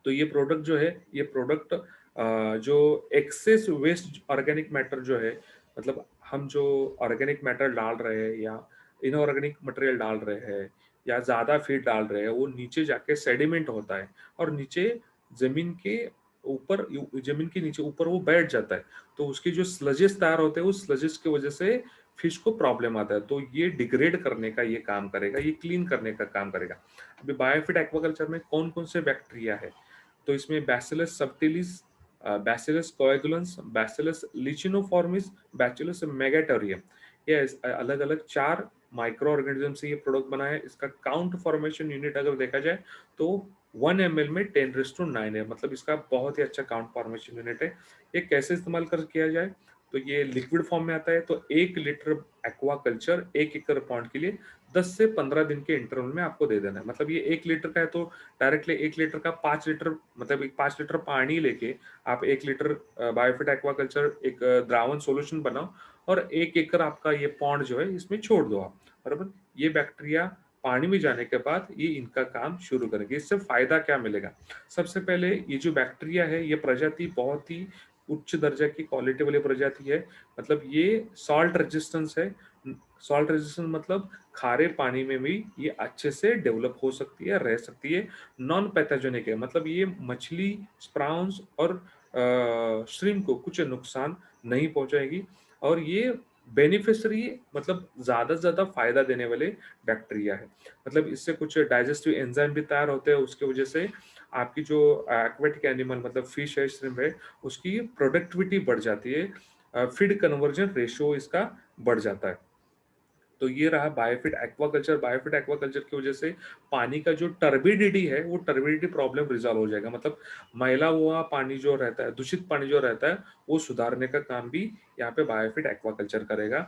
तो ये प्रोडक्ट जो है, ये प्रोडक्ट जो एक्सेस वेस्ट ऑर्गेनिक मैटर जो है, मतलब हम जो ऑर्गेनिक मैटर डाल रहे हैं या इनऑर्गेनिक मटेरियल डाल रहे हैं या ज़्यादा फीड डाल रहे हैं, वो नीचे जाके सेडिमेंट होता है और नीचे ज़मीन के ऊपर, ज़मीन के नीचे ऊपर वो बैठ जाता है। तो उसके जो स्लजेस तैयार होते हैं, उस स्लजेस की वजह से फिश को प्रॉब्लम आता है। तो ये डिग्रेड करने का ये काम करेगा, ये क्लीन करने का काम करेगा। अभी बायोफिट एक्वाकल्चर में कौन-कौन से बैक्टीरिया है? तो इसमें bacillus subtilis, bacillus coagulans, bacillus licheniformis, bacillus megaterium, ये अलग अलग 4 माइक्रो ऑर्गेनिज्म से ये प्रोडक्ट बना है। इसका काउंट फॉर्मेशन यूनिट अगर देखा जाए तो 1 ml में 10⁻9 है, मतलब इसका बहुत ही अच्छा काउंट फॉर्मेशन यूनिट है। ये कैसे इस्तेमाल कर किया जाए, तो ये लिक्विड फॉर्म में आता है। तो 1 लीटर एक्वा कल्चर 1 एकड़ पॉन्ड के लिए 10 से 15 दिन के इंटरवल में आपको दे देना है। मतलब ये 1 लीटर का है तो डायरेक्टली 1 लीटर का 5 लीटर, मतलब एक 5 लीटर पानी लेके आप 1 लीटर बायोफिट एक्वाकल्चर एक द्रावण सॉल्यूशन बनाओ और 1 एकड़ आपका ये पॉन्ड जो है इसमें छोड़ दो आप, बराबर। ये बैक्टीरिया पानी में जाने के बाद ये इनका काम शुरू करेंगे। इससे फायदा क्या मिलेगा? सबसे पहले ये जो बैक्टीरिया है, ये प्रजाति बहुत ही उच्च दर्जा की क्वालिटी वाली प्रजाति है। मतलब ये सॉल्ट रेजिस्टेंस है। सॉल्ट रेजिस्टेंस मतलब खारे पानी में भी ये अच्छे से डेवलप हो सकती है, रह सकती है। नॉन पैथोजेनिक है, मतलब ये मछली, स्प्राउंस और श्रिम्प को कुछ नुकसान नहीं पहुंचाएगी। और ये बेनिफिशियरी, मतलब ज्यादा से ज्यादा फायदा देने वाले बैक्टीरिया है। मतलब इससे कुछ डाइजेस्टिव एंजाइम भी तैयार होते हैं, उसके वजह से आपकी जो एक्वेटिक एनिमल मतलब फिश है, श्रिम्प है, उसकी प्रोडक्टिविटी बढ़ जाती है। फीड कन्वर्जन रेशियो इसका बढ़ जाता है। तो ये रहा बायोफिट एक्वाकल्चर। बायोफिट एक्वाकल्चर की वजह से पानी का जो टर्बिडिटी है, वो टर्बिडिटी प्रॉब्लम रिजॉल्व हो जाएगा। मतलब मैला हुआ पानी जो रहता है, दूषित पानी जो रहता है, वो सुधारने का काम भी यहाँ पे बायोफिट एक्वाकल्चर करेगा।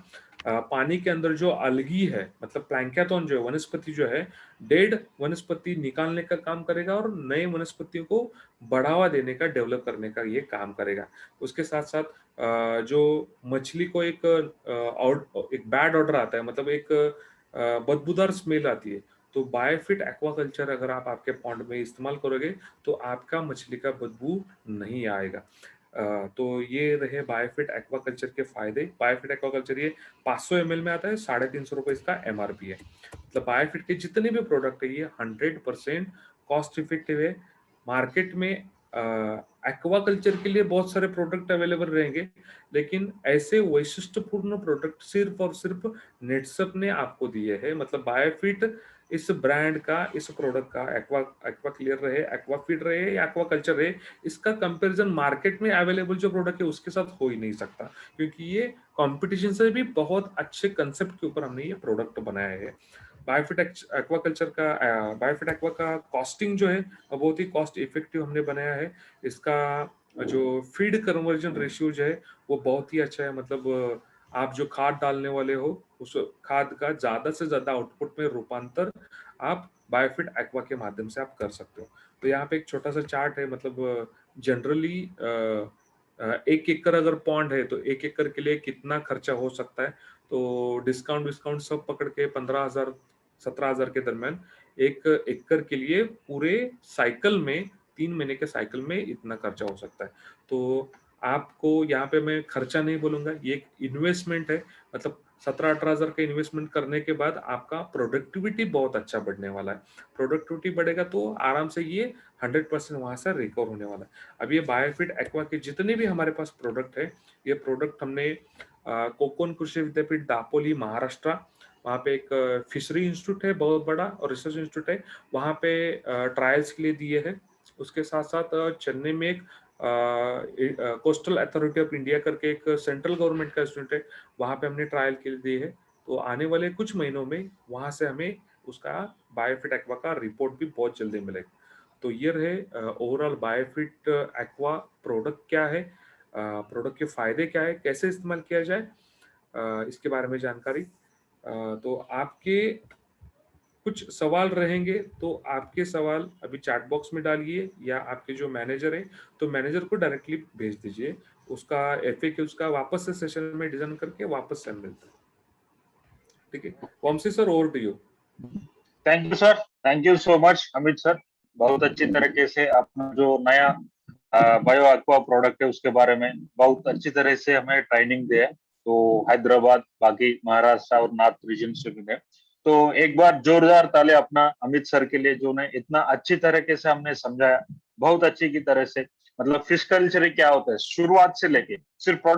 पानी के अंदर जो अलगी है, मतलब प्लैंक्टन जो है, वनस्पति जो है, डेड वनस्पति निकालने का काम करेगा और नए वनस्पतियों को बढ़ावा देने का, डेवलप करने का ये काम करेगा। उसके साथ साथ जो मछली को एक बैड ऑर्डर आता है, मतलब एक बदबूदार स्मेल आती है, तो बायोफिट एक्वाकल्चर अगर आप आपके पॉन्ड में इस्तेमाल करोगे तो आपका मछली का बदबू नहीं आएगा। तो ये रहे बायोफिट एक्वाकल्चर के फायदे। बायोफिट एक्वाकल्चर ये 500 ml में आता है, 350 इसका एमआरपी है। मतलब बायोफिट के जितने भी प्रोडक्ट है, ये 100% कॉस्ट इफेक्टिव है। मार्केट में एक्वाकल्चर के लिए बहुत सारे प्रोडक्ट अवेलेबल रहेंगे, लेकिन ऐसे वैशिष्टपूर्ण प्रोडक्ट सिर्फ और सिर्फ नेटसप ने आपको दिए हैं। मतलब बायोफिट इस ब्रांड का, इस प्रोडक्ट का, एक्वा एक्वा क्लियर रहे, एक्वाफिट रहे या एक्वाकल्चर रहे, इसका कंपैरिजन मार्केट में अवेलेबल जो प्रोडक्ट है उसके साथ हो ही नहीं सकता, क्योंकि ये कंपटीशन से भी बहुत अच्छे कंसेप्ट के ऊपर हमने ये प्रोडक्ट बनाया है। बायोफिट एक्वाकल्चर का, बायोफिट एक्वा का कॉस्टिंग जो है वो बहुत ही कॉस्ट इफेक्टिव हमने बनाया है। इसका जो फीड कन्वर्जन रेशियो जो है वो बहुत ही अच्छा है। मतलब आप जो खाद डालने वाले हो, उस खाद का ज्यादा से ज्यादा आउटपुट में रूपांतर आप बायोफिट एक्वा के माध्यम से आप कर सकते हो। तो यहाँ पे एक छोटा सा चार्ट है। मतलब जनरली 1 एकड़ अगर पॉन्ड है तो 1 एकड़ के लिए कितना खर्चा हो सकता है, तो डिस्काउंट विस्काउंट सब पकड़ के 15,000 17,000 के दरमियान 1 एकड़ के लिए पूरे साइकिल में, 3 महीने के साइकिल में इतना खर्चा हो सकता है। तो आपको यहाँ पे मैं खर्चा नहीं बोलूंगा, ये एक इन्वेस्टमेंट है। मतलब 17-18 हजार का इन्वेस्टमेंट करने के बाद आपका प्रोडक्टिविटी बहुत अच्छा बढ़ने वाला है। प्रोडक्टिविटी बढ़ेगा तो आराम से ये 100% वहां से रिकवर होने वाला है। अब ये बायोफिट एक्वा के जितने भी हमारे पास प्रोडक्ट है, ये प्रोडक्ट हमने कोकण कृषि विद्यापीठ दापोली महाराष्ट्र, वहाँ पे एक फिशरी इंस्टीट्यूट है बहुत बड़ा और रिसर्च इंस्टीट्यूट है, वहाँ पे ट्रायल्स के लिए दिए हैं। उसके साथ साथ चेन्नई में एक कोस्टल अथॉरिटी ऑफ इंडिया करके एक सेंट्रल गवर्नमेंट का इंस्टीट्यूट है, वहाँ पे हमने ट्रायल के लिए दिए है। तो आने वाले कुछ महीनों में वहाँ से हमें उसका बायोफिट एक्वा का रिपोर्ट भी बहुत जल्दी मिलेगा। तो ये रहे ओवरऑल बायोफिट एक्वा प्रोडक्ट क्या है, प्रोडक्ट के फायदे क्या है, कैसे इस्तेमाल किया जाए, इसके बारे में जानकारी। तो आपके कुछ सवाल रहेंगे तो आपके सवाल अभी चैट बॉक्स में डालिए, या आपके जो मैनेजर है तो मैनेजर को डायरेक्टली भेज दीजिए। उसका एफएक्यू उसका वापस से सेशन में डिजाइन करके वापस से मिलता है। ठीक है, Vamshi sir, over to you. Thank you sir, thank you so much Amit sir. बहुत अच्छी तरीके से आपने जो नया बायो एक्वा प्रोडक्ट है उसके बारे में बहुत अच्छी तरह से हमें ट्रेनिंग दिया है। तो हैदराबाद, बाकी महाराष्ट्र और नॉर्थ रीजन से मिले। तो एक बार जोरदार ताले अपना अमित सर के लिए, जो ने इतना अच्छी तरीके से हमने समझाया, बहुत अच्छी की तरह से। मतलब फिश कल्चर क्या होता है, शुरुआत से लेके सिर्फ